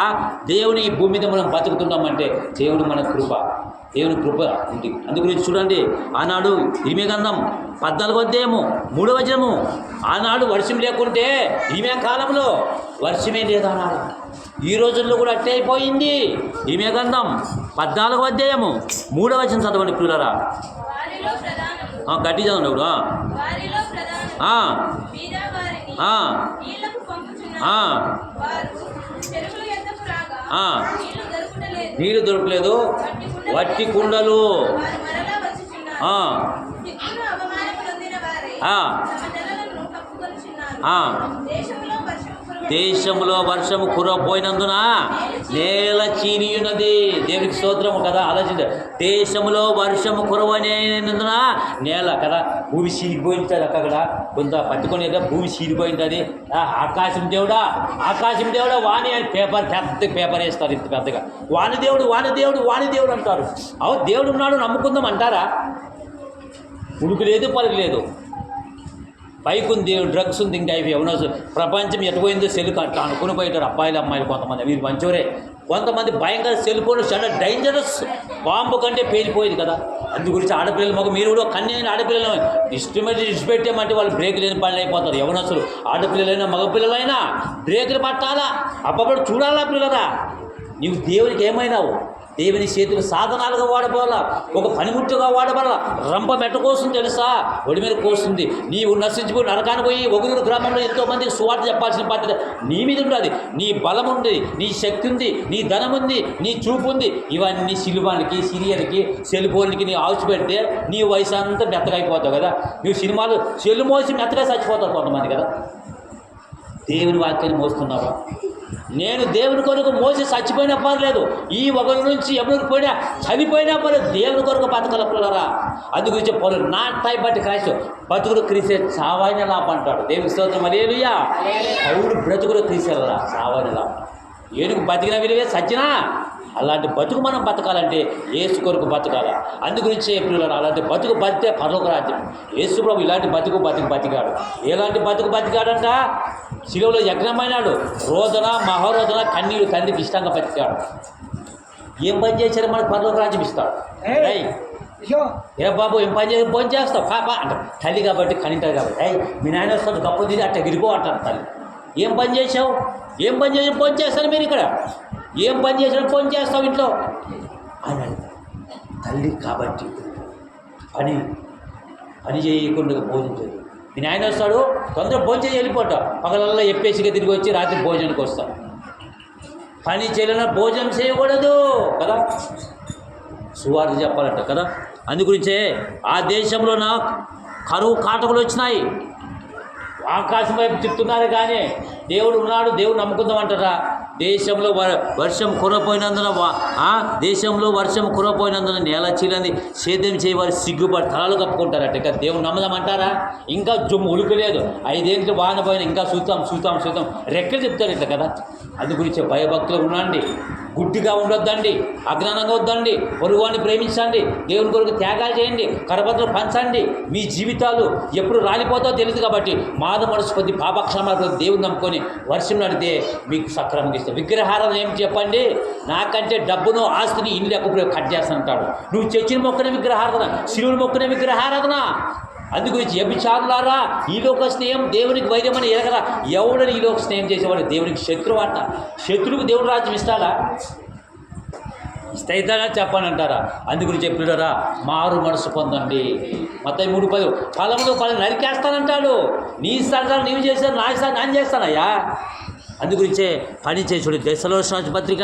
దేవుని ఈ భూమి మీద మనం బతుకుతున్నామంటే దేవుడు మన కృప, దేవుని కృప ఉంది. అందుగురించి చూడండి, ఆనాడు ఇరిమియా గ్రంథం 14వ అధ్యాయము 3వ వచనము, ఆనాడు వర్షం లేకుంటే ఇరిమియా కాలంలో వర్షమే లేదు అన్నాడు. ఈ రోజుల్లో కూడా అట్టే అయిపోయింది. ఇరిమియా గ్రంథం 14వ అధ్యాయము 3వ వచనం చదవండి పిల్లరా. గట్టి చదవండి. ఇప్పుడు నీళ్ళు దొరకలేదు, వట్టి కుండలు. దేశంలో వర్షము కురపోయినందున నేల చీనియున్నది. దేవునికి స్తోత్రము కదా. ఆలోచించ, దేశంలో వర్షము కురవైనందున నేల కదా, భూమి చీలిపోయింటుంది. అక్కడ కొంత పట్టుకొని భూమి చీలిపోయింటుంది. ఆకాశం దేవుడా వాణి అని పెద్ద పేపర్ వేస్తారు. ఇంత పెద్దగా వాణి దేవుడు అంటారు. అవు దేవుడు ఉన్నాడు నమ్ముకుందాం అంటారా? ఉడుకు లేదు, పలుకు లేదు. బైక్ ఉంది, డ్రగ్స్ ఉంది, ఇంకా ఇవి ఎవరో ప్రపంచం ఎటుపోయిందో సెల్కు అట్లా అనుకుని పోయిటారు అబ్బాయిలు అమ్మాయిలు. కొంతమంది వీరు మంచోరే, కొంతమంది భయంకర సెల్ ఫోన్ చాలా డేంజరస్, బాంబు కంటే పేలిపోయింది కదా. అందు గురించి ఆడపిల్లలు మాకు మీరు కూడా కన్యైన ఆడపిల్లలు ఇష్టమైతే ఇష్టపెట్టామంటే వాళ్ళు బ్రేక్ లేని పనులు అయిపోతారు. ఎవరు అసలు ఆడపిల్లలైనా మగపిల్లలైనా బ్రేకులు పట్టాలా, అప్పప్పుడు చూడాలా పిల్లరా. నీవు దేవునికి ఏమైనావు? దేవుని చేతులు సాధనాలుగా వాడబోలా, ఒక పనిముట్టుగా వాడబడాల. రంప మెట్ట కోస్తుంది తెలుసా, ఒడి మీద కోస్తుంది. నీవు నశించిపోయి నరకానికి పోయి ఒగురు గ్రామంలో ఎంతోమందికి సువార్త చెప్పాల్సిన బాధ్యత నీ మీద ఉంటుంది. నీ బలం ఉంది, నీ శక్తి ఉంది, నీ ధనం ఉంది, నీ చూపు ఉంది. ఇవన్నీ సినిమాలకి, సీరియల్కి, సెల్ ఫోన్లకి నీ ఆవుచి పెడితే నీ వయసు అంతా మెత్తగా అయిపోతావు కదా. నువ్వు సినిమాలు చెల్లు మోసి మెత్తగా చచ్చిపోతావు కొంతమంది కదా. దేవుని వాక్యాన్ని మోస్తున్నావా? నేను దేవుని కొరకు మోసి చచ్చిపోయినా పర్లేదు, ఈ ఒకరి నుంచి ఎవరికి పోయినా చనిపోయినా పర్లేదు, దేవుని కొరకు బతకలరా. అందుగురించి పౌలు నాట్ టైప్ బట్టి క్రైస్తవ బతుకులు క్రీస్తే చావైన లాభం అంటాడు. దేవుని స్తోత్రం. హల్లెలూయా. పౌలు బ్రతుకులు క్రీస్తేలా చావైన లాభం. ఏనుగు బతికిన విలువే సచ్చినా అలాంటి బతుకు మనం బతకాలంటే యేసు కొరకు బతకాల. అందుగురించి పిల్లలు అలాంటి బతుకు బతికే పరలోక రాజ్యం. యేసు ప్రభు ఇలాంటి బతికాడు. ఎలాంటి బతుకు బతికాడంట? శిలువలో యజ్ఞమైనాడు. రోదన మహారోదన కన్నీరు తండ్రికి ఇష్టంగా బతికాడు. ఏం పని చేశారు మనకు పరలోక రాజ్యం ఇస్తాడు. ఏ బాబు ఏం పని చేసి భోజనం చేస్తావు పాప అంటారు. తల్లి కాబట్టి కనింటారు కాబట్టి మీ నాయన వస్తాడు గొప్ప తిరిగి అట్ట గిరిపో అంటారు తల్లి. ఏం పని చేసావు? ఏం పని చేసి ఫోన్ చేస్తారు మీరు ఇక్కడ? ఏం పని చేసినా ఫోన్ చేస్తావు ఇంట్లో అని అంటారు. తల్లి కాబట్టి పని చేయకుండా భోజనం చేయదు. మీ నాయన వస్తాడు తొందరగా భోజనం చేసి వెళ్ళిపోతావు. పగలల్లో ఎప్పేసిగా తిరిగి వచ్చి రాత్రి భోజనానికి వస్తాం. పని చేయలేనా భోజనం చేయకూడదు కదా, సువార్త చెప్పాలంట కదా. అందుగురించే ఆ దేశంలో కరువు కాటకులు వచ్చినాయి. ఆకాశం వైపు చెప్తున్నారు కానీ దేవుడు ఉన్నాడు, దేవుడు నమ్ముకుందాం అంటారా? దేశంలో వర్షం కురపోయినందున నేల చీలని సేద్యం చేయవారు సిగ్గుపడి తలలు కప్పుకుంటారట. ఇక దేవుడు నమ్మదామంటారా? ఇంకా జుమ్ము ఉలుకలేదు, 5 ఏళ్ళు వాన పోయిన ఇంకా చూద్దాం రెక్కలు చెప్తారు ఇట్లా కదా. అందుగురించి భయభక్తులు ఉండండి, గుడ్డిగా ఉండొద్దండి, అజ్ఞానంగా వద్దండి, పొరుగువాన్ని ప్రేమించండి, దేవుని కొరకు త్యాగాలు చేయండి, కరపత్రలు పంచండి. మీ జీవితాలు ఎప్పుడు రాలిపోతావో తెలియదు కాబట్టి మాద మనసు కొద్ది పాపక్షమాలు దేవుని నమ్ముకొని వర్షం నడితే మీకు సక్రమంగా ఇస్తాం. విగ్రహారాధన ఏం చెప్పండి? నాకంటే డబ్బును ఆస్తిని ఇల్లు ఎక్కడ కట్ చేస్తానంటాడు. నువ్వు చర్చిని మొక్కనే విగ్రహారాధన, శిలువుని మొక్కనే విగ్రహారాధన. అందుగురించి వ్యభిచారులారా, ఈలోక స్నేహం దేవునికి వైద్యమని ఎరగరా. ఎవడని ఈలోక స్నేహం చేసేవాడు దేవునికి శత్రువు అంట. శత్రువుకు దేవుడు రాజ్యం ఇస్తాడా? ఇస్తాయితాడా చెప్పానంటారా? అందుగురించి చెప్పినారా, మారు మనసు పొందండి. మత్తయి 3:10 ఫలములు నరికేస్తానంటాడు. నీ ఇస్తాను నీవు చేశాను, నా ఇస్తాను నేను చేస్తానయ్యా. అందుగురించే పని చేసుడు. దశలోచన పత్రిక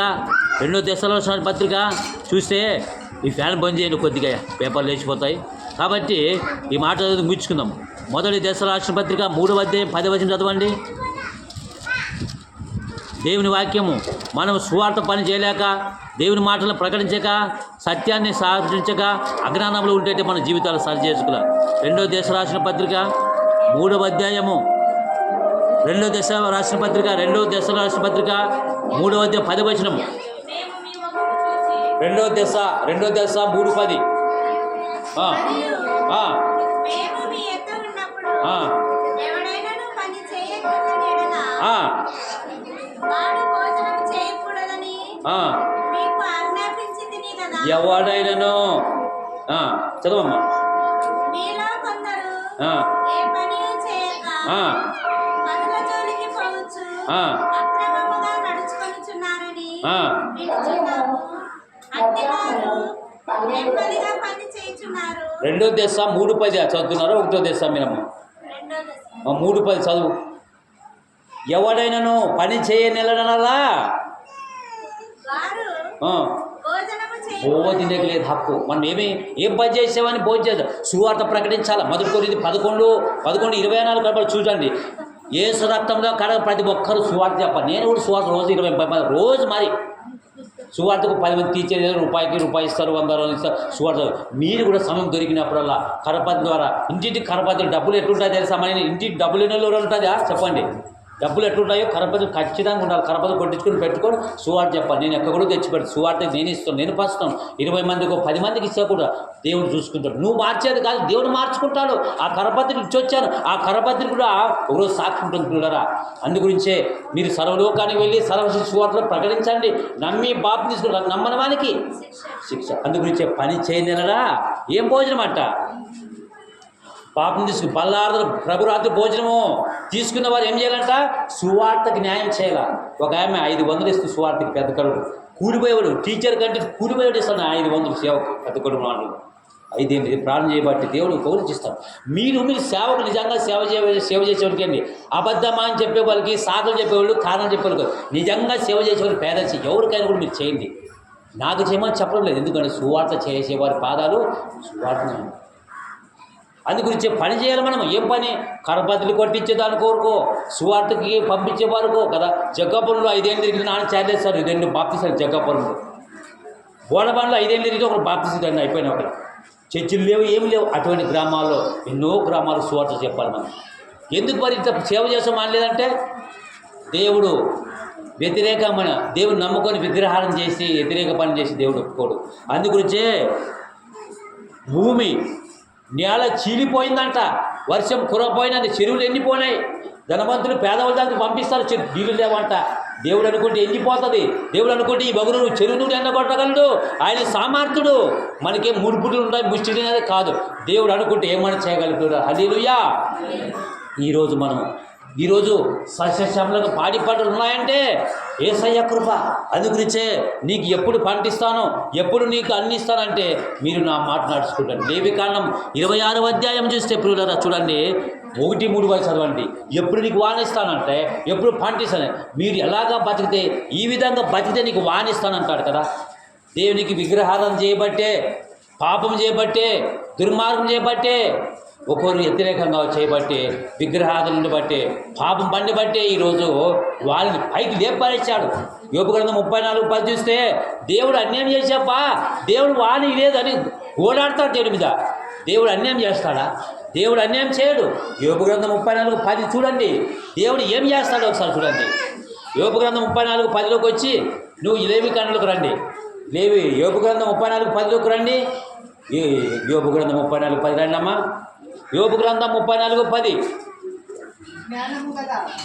2 దశలోచన పత్రిక చూస్తే ఈ ఫ్యాన్ బంద్ చేయండి, కొద్దిగా పేపర్లు లేచిపోతాయి కాబట్టి ఈ మాట ముగించుకుందాం. మొదటి దశలోచన పత్రిక 3వ అధ్యాయం 10వ వచనం చదవండి. దేవుని వాక్యము మనం సువార్త పని చేయలేక, దేవుని మాటలను ప్రకటించక, సత్యాన్ని సాధించక అజ్ఞానంలో ఉంటే మన జీవితాలు సరి చేసుకోలే. 2వ దశ రాసిన పత్రిక 3వ అధ్యాయము 2వ దశ రాసిన పత్రిక 2వ దశ రాసిన పత్రిక 3వ అధ్యాయం 10వ వచనం. 2వ దశ 3:10. ఎవడైనను చదవమ్మా. రెండో దశ 3:10 చదువుతున్నారు. 1వ దశ మీరమ్మ 3:10 చదువు. ఎవడైనాను పని చేయనెలనలా భోజనకు లేదు హక్కు. మనం ఏం పని చేసామని భోజనం చేద్దాం. సువార్త ప్రకటించాలా. మొదటి కొరింథీ 11:24 కాబట్టి చూడండి. యేసు రక్తంలో కడగ ప్రతి ఒక్కరు సువార్త చెప్పాలి. నేను కూడా సువార్త రోజు 20 రోజు మరి సువార్తకు 10 మంది తీర్చేది. రూపాయి ఇస్తారు, 100 రోజులు ఇస్తారు సువార్త. మీరు కూడా సమయం దొరికినప్పుడల్లా కరపత్రి ద్వారా ఇంటింటికి కరపత్రి డబ్బులు ఎట్లుంటాయో తెలుసా? మన ఇంటికి డబ్బులు ఎన్నో ఉంటుందా చెప్పండి. డబ్బులు ఎట్లుంటాయో కరపత్రి ఖచ్చితంగా ఉండాలి. కరపత్రి కొట్టించుకొని పెట్టుకొని సువార్త చెప్పాలి. నేను ఎక్కడ కూడా తెచ్చిపెట్టి సువార్త నేను ఇస్తాను, నేను పంచుతాను. 20 మందికి 10 మందికి ఇస్తే కూడా దేవుడు చూసుకుంటాడు. నువ్వు మార్చేది కాదు, దేవుడు మార్చుకుంటాడు. ఆ కరపత్రి ఇచ్చి వచ్చాను, ఆ కరపత్రి కూడా ఒకరోజు సాక్షి ఉంటుంది పిల్లరా. అందుగురించే మీరు సర్వలోకానికి వెళ్ళి సువార్తలో ప్రకటించండి. నమ్మి బాప్తిస్మం తీసుకుంటారు, నమ్మని వానికి శిక్ష. అందుగురించే పని చేయనిలరా. ఏం భోజనం అంట? పాపం తీసుకుని బల్లార్దరు ప్రభురాత్రి భోజనము తీసుకున్న వారు ఏం చేయాలంట? సువార్తకి న్యాయం చేయాల. ఒక ఆమె 500 ఇస్తుంది సువార్తకి, పెద్ద కరుడు కూలిపోయేవాడు, టీచర్ కంటే కూలిపోయేవాడు ఇస్తాను 500 సేవకు పెద్ద కుటుంబ మాటలు. ఐదేంటి ప్రాణం చేయబట్టి దేవుడు పౌరుచిస్తాడు. మీరు సేవకు నిజంగా సేవ చేసేవాడికి అండి, అబద్ధమా అని చెప్పే వాళ్ళకి, సాకులు చెప్పేవాళ్ళు, కారణం చెప్పేవాళ్ళు, నిజంగా సేవ చేసేవాళ్ళు పేదచి ఎవరికైనా కూడా మీరు చేయండి. నాకు చేయమని చెప్పడం లేదు, ఎందుకంటే సువార్త చేసేవారి పాదాలు సువార్త. అందుగురించి పని చేయాలి మనం. ఏం పని? కరపత్రులు కొట్టించేదాని కోరుకో, సువార్తకి పంపించే వారుకో కదా. జగ్గాపురంలో 5 ఏళ్ళు తిరిగి నాన్న చేరేస్తారు, 2 బాప్తిసాలు జగ్గాపురంలో. బోడబండ్లో 5 ఏళ్ళు తిరిగి ఒకరు బాప్తిసాలు అయిపోయినా ఒకరు. చర్చిలు లేవు, ఏమి లేవు. అటువంటి గ్రామాల్లో ఎన్నో గ్రామాలు సువార్త చెప్పాలి మనం. ఎందుకు మరి ఇంత సేవ చేసాం అనలేదంటే దేవుడు వ్యతిరేకమైన దేవుడు నమ్ముకొని విగ్రహారం చేసి వ్యతిరేక పని చేసి దేవుడు ఒప్పుకోడు. అందుగురించే భూమి నేల చీలిపోయిందంట, వర్షం కురపోయినది, చెరువులు ఎండిపోయినాయి. ధనవంతులు పేదవాళ్ళ దగ్గర పంపిస్తారు, నీళ్ళు లేవంట. దేవుడు అనుకుంటే ఎండిపోతుంది. దేవుడు అనుకుంటే ఈ బగురు చెరువును ఎండగొట్టగలడు, ఆయన సామర్థ్యుడు. మనకేం ముడుపులు ఉంటాయి, ముష్టి అనేది కాదు. దేవుడు అనుకుంటే ఏమని చేయగలుగుతాడు. హల్లెలూయా. ఈరోజు సస్యశ్యామలకు పాడి పంటలు ఉన్నాయంటే యేసయ్య కృప. అందుగురించే నీకు ఎప్పుడు పంటిస్తానో, ఎప్పుడు నీకు అన్ని ఇస్తానంటే మీరు నా మాట నడుచుకుంటాను. లేవికాండం 26వ అధ్యాయం చూస్తే ప్రియులారా చూడండి, 1-3 వరకు చదవండి. ఎప్పుడు నీకు వానిస్తానంటే ఎప్పుడు పంటిస్తాను. మీరు ఎలాగా బతికితే ఈ విధంగా బతికితే నీకు వానిస్తానంటాడు కదా. దేవునికి విగ్రహారం చేయబట్టే, పాపం చేయబట్టే, దుర్మార్గం చేయబట్టే, ఒకరు వ్యతిరేకంగా చేయబట్టే, విగ్రహాదులను బట్టే, పాపం బండి బట్టే ఈరోజు వాళ్ళని పైకి లేపరిచాడు. యోబు గ్రంథం 34:10 చూస్తే దేవుడు అన్యాయం చేశాపా, దేవుడు వాణి లేదని ఓడాడతాడు దేవుడి మీద. దేవుడు అన్యాయం చేస్తాడా? దేవుడు అన్యాయం చేయడు. యోబు గ్రంథం 34:10 చూడండి, దేవుడు ఏం చేస్తాడో ఒకసారి చూడండి. యోబు గ్రంథం 34:10లోకి వచ్చి నువ్వు లేవికాండంలోకి రండి. యోబు గ్రంథం 34:10లోకి రండి. యోబు గ్రంథం 34:10 రండి అమ్మా. యోబు గ్రంథం 34:10.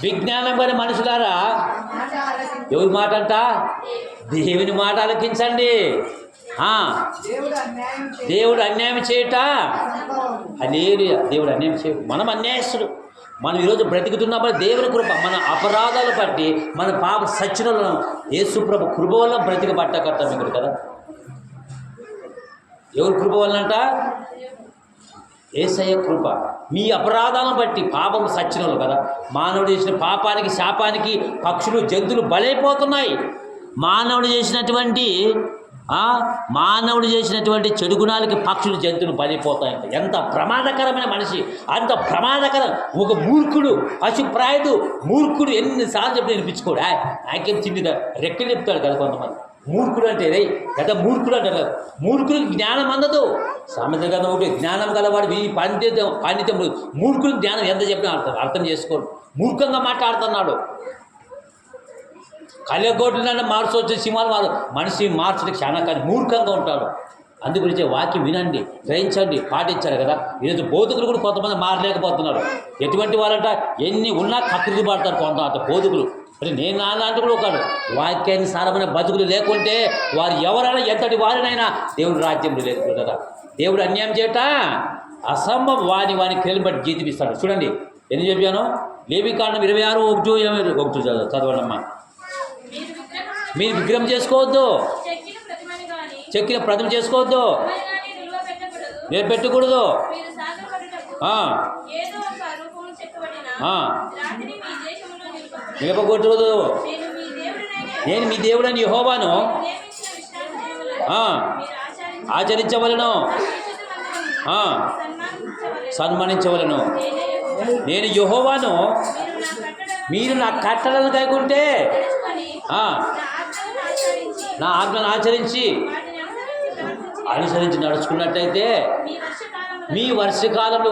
విజ్ఞానం గల మనుషులారా, ఎవరి మాట అంట? దేవుని మాట ఆలకించండి. దేవుడు అన్యాయం చేయట హల్లెలూయా. దేవుడు అన్యాయం చేయడు. మనం అన్యాయస్తుడు. మనం ఈరోజు బ్రతుకుతున్నప్పుడు దేవుని కృప, మన అపరాధాలు బట్టి మన పాప సచ్చినలను యేసుప్రభు కృప వల్ల బ్రతిక పట్టకర్తాం ఇక్కడ కదా. ఎవరి కృప వల్లంట? యేసయ్య కృప. మీ అపరాధాలను బట్టి పాపం సచ్చినలు కదా. మానవుడు చేసిన పాపానికి, శాపానికి పక్షులు, జంతువులు బలైపోతున్నాయి. మానవుడు చేసినటువంటి చెడు గుణాలకి పక్షులు, జంతువులు బలైపోతాయంట. ఎంత ప్రమాదకరమైన మనిషి, అంత ప్రమాదకరం. ఒక మూర్ఖుడు, పశుప్రాయుడు మూర్ఖుడు ఎన్నిసార్లు చెప్పి వినిపించుకోడు. నాకేం చిన్నదా రెక్కలు చెప్తాడు కదా కొంతమంది. మూర్ఖుడు అంటే రే గత మూర్ఖుడు అంటారు కదా. మూర్ఖుడికి జ్ఞానం అందదు. సామెత కదా ఒకటి, జ్ఞానం గలవాడు పాండిత్యం. మూర్ఖుడికి జ్ఞానం ఎంత చెప్పినా అర్థం చేసుకోడు. మూర్ఖంగా మాట్లాడుతున్నాడు. కళ్ళగోట్లన్నా మార్చవచ్చు సింహాలు వారు, మనిషి మార్చడానికి చాలా కానీ మూర్ఖంగా ఉంటాడు. అందుగురించి వాక్యం వినండి, గ్రహించండి, పాటించారు కదా. ఈరోజు బోధకులు కూడా కొంతమంది మారలేకపోతున్నారు. ఎటువంటి వాళ్ళంట ఎన్ని ఉన్నా కత్తిరి పడతారు కొంత బోధకులు. అంటే నేను నాలాంటి కూడా ఒకడు వాక్యానుసారమైన బతుకులు లేకుంటే వారు ఎవరైనా ఎంతటి వారినైనా దేవుడు రాజ్యంలో లేకుండా. దేవుడు అన్యాయం చేయట అసంభవం. వాని క్రియలు బట్టి జీవిస్తాడు. చూడండి ఎన్ని చెప్పాను. లేవికాండం 26:1 చదవండి అమ్మా. మీరు విగ్రహం చేసుకోవద్దు, చెక్కిన ప్రతిమ చేసుకోవద్దు, నేను పెట్టకూడదు. నిలపకూడదు. నేను మీ దేవుడని యెహోవాను ఆచరించవలను, సన్మానించవలను. నేను యెహోవాను, మీరు నా కట్టడలను కైకుంటే, నా ఆజ్ఞను అనుసరించి నడుచుకున్నట్టయితే మీ వర్షకాలంలో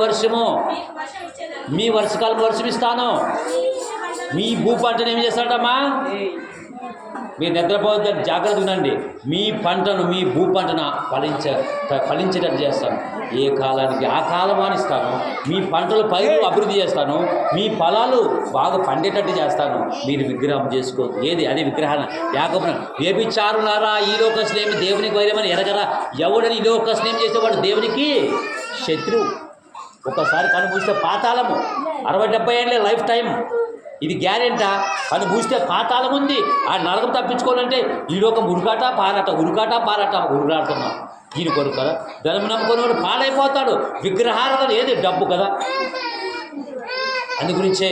వర్షం ఇస్తాను. మీ భూ పంటను ఏం చేస్తాడమ్మా? మీరు నిద్రపోవద్దని జాగ్రత్త ఉండండి. మీ భూ పంటను ఫలించేటట్టు చేస్తాను. ఏ కాలానికి ఆ కాలం ఇస్తాను. మీ పంటలు పైరు అభివృద్ధి చేస్తాను. మీ ఫలాలు బాగా పండేటట్టు చేస్తాను. మీరు విగ్రహం చేసుకోవద్దు. ఏది అదే విగ్రహాన్ని యాకోబు వ్యభిచారులారా, ఈ లోక స్నేహం దేవునికి వైరమని ఎరగరా. ఎవడని ఈ లోక స్నేహం చేసేవాడు దేవునికి శత్రువు. ఒకసారి కనుపూస్తే పాతాళము, 60-70 ఏళ్ళే లైఫ్ టైం. ఇది గ్యారెంటా? అది మూస్తే పాతాళం ఉంది. ఆ నరకం తప్పించుకోవాలంటే ఈ లోకం ఉరుకాట పారాట ఉరులాడుతున్నాం. ఈయన కొరకు కదా. ధనం నమ్ముకునేవాడు పాడైపోతాడు. విగ్రహారాధన ఏది? డబ్బు కదా. అందుగురించే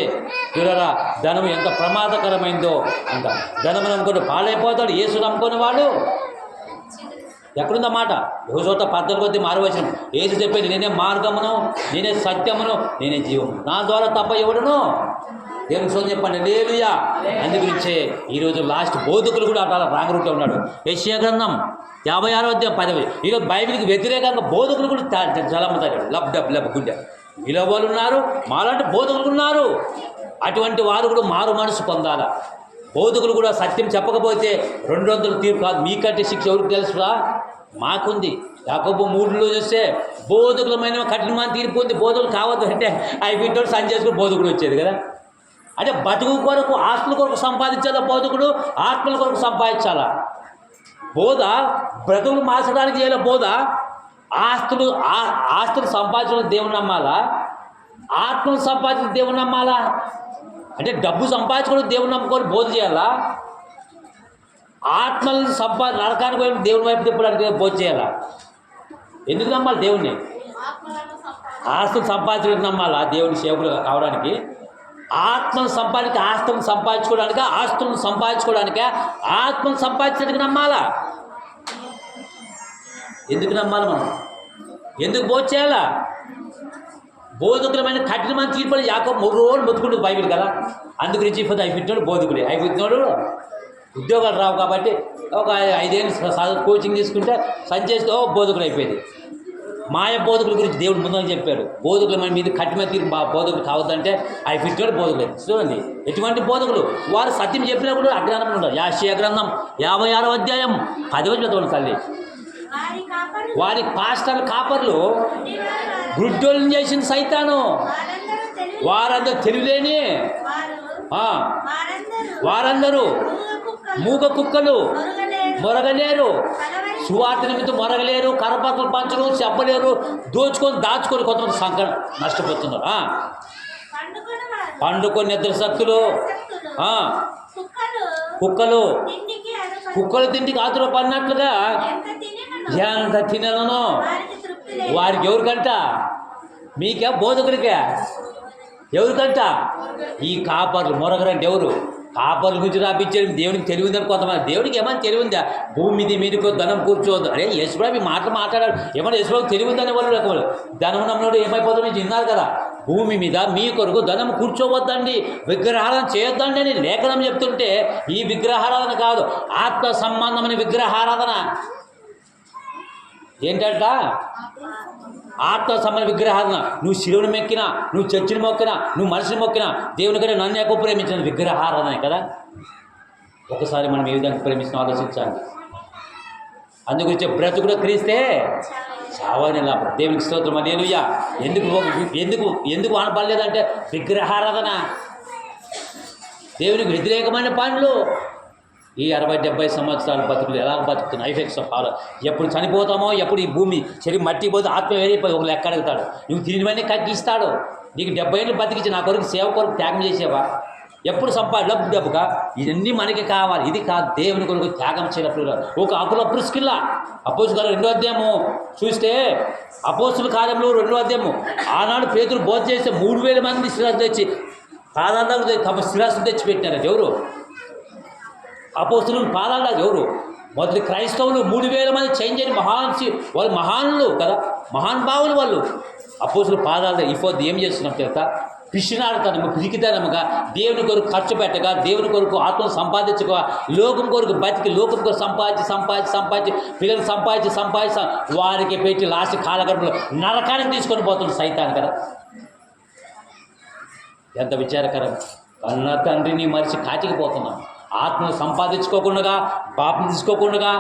చూడరా, ధనం ఎంత ప్రమాదకరమైందో అంత. ధనం నమ్ముకొని పాడైపోతాడు. యేసు నమ్ముకునే వాడు ఎక్కడుందన్నమాట? యోజోత 14 మారవచనం. యేసు చెప్పేది, నేనే మార్గమును, నేనే సత్యమును, నేనే జీవము, నా ద్వారా తప్ప ఎవడును దేవుని సోదం చెప్పండి. హల్లెలూయా. అందుగురించే ఈరోజు లాస్ట్ బోధకులు కూడా అట్లా రాంగ్ రూట్లో ఉన్నాడు. యెషయా గ్రంథం 56:10. ఈరోజు బైబిల్కి వ్యతిరేకంగా బోధకులు కూడా జలముతాడు. లబ్ గుండె ఇలా వాళ్ళు ఉన్నారు. మాలాంటి బోధకులు ఉన్నారు. అటువంటి వారు కూడా మారు మనసు పొందాలా. బోధకులు కూడా సత్యం చెప్పకపోతే 200 తీర్పు కాదు, మీకంటే శిక్ష ఎవరికి తెలుసురా? మాకుంది. యాకోబు 3లో చూస్తే బోధకులమైన కఠినమైన తీర్పు ఉంది. బోధకులు కావద్దు అంటే అవి వీటితో సంజ చేసుకుని బోధకుడు వచ్చేది కదా. అంటే బతుకు కొరకు, ఆస్తుల కొరకు సంపాదించాలా బోధకుడు, ఆత్మల కొరకు సంపాదించాలా. బోధ బ్రతుకులు మార్చడానికి చేయాలి. బోధ ఆస్తులు సంపాదించడం దేవుని నమ్మాలా, ఆత్మలు సంపాదించడం దేవుని నమ్మాలా? అంటే డబ్బు సంపాదించుకోవడం దేవుని నమ్ముకొని బోధ చేయాలా, ఆత్మలను నరకానికి పోయి దేవుని వైపు తిప్పడానికి బోధ చేయాలా? ఎందుకు నమ్మాలి దేవుణ్ణి? ఆస్తులు సంపాదించడానికి నమ్మాలా దేవుని సేవకులు కావడానికి? ఆత్మను సంపాదించుకోవడానికి, ఆస్తులను సంపాదించుకోవడానికి, ఆత్మను సంపాదించడానికి నమ్మాలా? ఎందుకు నమ్మాలి మనం? ఎందుకు బోధ చేయాలా? బోధకులమైన కఠినమైన తీర్పులు యాకోబు 3 రోజులు మొత్తుకుంటుంది బైబిల్ కదా. అందుగురించి ఇప్పుడు అయిపోయినాడు బోధకుడే. అయిపోతున్నాడు. ఉద్యోగాలు రావు కాబట్టి ఒక 5 ఏళ్ళు కోచింగ్ తీసుకుంటే సంచేస్తే బోధకుడు అయిపోయింది. మాయ బోధకుల గురించి దేవుడు ముందని చెప్పాడు. బోధకులమైన మీద కఠినమైన తీర్పు బోధకులు కావద్దంటే అయిపోయినాడు బోధకులే. చూడండి ఎటువంటి బోధకులు, వారు సత్యం చెప్పినప్పుడు అజ్ఞానంలో ఉన్నారు. యెషయా గ్రంథం 56:10 తల్లి. వారి పాస్టర్లు కాపర్లు గుడ్డోళ్ళని చేసిన సైతాను. వారందరూ తెలివిలేని వారందరూ మూగ కుక్కలు, మొరగలేరు, సువార్త నిమిత్తం మొరగలేరు, కరపత్రలు పంచరు, చెప్పలేరు, దాచుకొని కొంతమంది సంకట నష్టపోతున్నారు. పండుకొని నిద్ర శక్తులు, కుక్కలు తిండికి ఆతురపడినట్లుగా ఎంత తినను వారికి. ఎవరికంట? మీకే బోధకులకే. ఎవరికంట? ఈ కాపర్లు. మొరగరంటే ఎవరు? కాపర్ల గురించి రాపించారు. దేవునికి తెలివిందని కొంతమంది. దేవుడికి ఏమైనా తెలివిందా? భూమి మీదకు ధనం కూర్చోవద్దు. అరే యేసుప్రభు ఈ మాటలు మాట్లాడాడు. ఏమన్నా యేసుప్రభు తెలివిందని వాళ్ళు ధనం నమ్మడు ఏమైపోతుందో మీరు విన్నారు కదా. భూమి మీద మీ కొరకు ధనం కూర్చోవద్దండి, విగ్రహారాధన చేయొద్దండి అని లేఖనం చెప్తుంటే ఈ విగ్రహారాధన కాదు, ఆత్మ సంబంధమైన విగ్రహారాధన. ఏంటంట? ఆత్మ సంబంధ విగ్రహారాధన. నువ్వు శిలువను మొక్కినా, నువ్వు చర్చిని మొక్కినా, నువ్వు మనిషిని మొక్కినా దేవుని కంటే నన్ను ఎక్కువ ప్రేమించిన విగ్రహారాధన కదా. ఒకసారి మనం ఏ విధంగా ప్రేమిస్తున్నా ఆలోచించాలి. అందుగురించి బ్రతుకుడు క్రీస్తే చావని లాభం. దేవునికి స్తోత్రం. హల్లెలూయా. ఎందుకు ఆనపడలేదంటే విగ్రహారాధన, దేవునికి వ్యతిరేకమైన పనులు. ఈ 60-70 సంవత్సరాల బతుకులు ఎలా బతుకుతున్నాయి? ఐఫెక్ట్స్ ఆఫ్ ఆల్. ఎప్పుడు చనిపోతామో, ఎప్పుడు ఈ భూమి మట్టి పోతే ఆత్మ వేరైపోయి ఒక లెక్క అడుగుతాడు. నువ్వు తిరిగివన్నీ కక్కిస్తాడు. నీకు 70 ఏళ్ళు బతికించి నా కొరకు సేవ కొరకు త్యాగం చేసేవా? ఎప్పుడు డబ్బుగా ఇవన్నీ మనకి కావాలి. ఇది కాదు దేవుని కొరకు త్యాగం చేయనప్పుడు. ఒక అకుల పురుషుకిల్ల అపోస్తుల 2వ అధ్యాయము చూస్తే, అపోస్తుల కార్యములు 2వ అధ్యాయము, ఆనాడు పేతురు బోధ చేస్తే 3000 మంది శిరస్సు తెచ్చి పాదాలకు తమ శిరస్సు తెచ్చి పెట్టినారు. ఎవరు? అపోస్తులు. పాదాలకు ఎవరు? మొదటి క్రైస్తవులు 3000 మంది చేంజ్ అయిన వాళ్ళు మహానులు కదా, మహానుభావులు వాళ్ళు. అపోస్తుల పాదాలు ఇఫోద్దు ఏం చేస్తున్నాం చేత పిచ్చినాడుతాను, పిరికితనముగా దేవుని కొరకు ఖర్చు పెట్టగా, దేవుని కొరకు ఆత్మను సంపాదించుగా, లోకం కొరకు బతికి, లోకం కొరకు సంపాదించి పిల్లలు సంపాదించి వారికి పెట్టి లాస్ట్ కాలగర్భంలో నరకానికి తీసుకొని పోతుంది సైతాన్ కదా. ఎంత విచారకరం. కన్న తండ్రిని మరిచి కాటికి పోతున్నాం. ఆత్మను సంపాదించుకోకుండా, పాపం తీసుకోకుండా,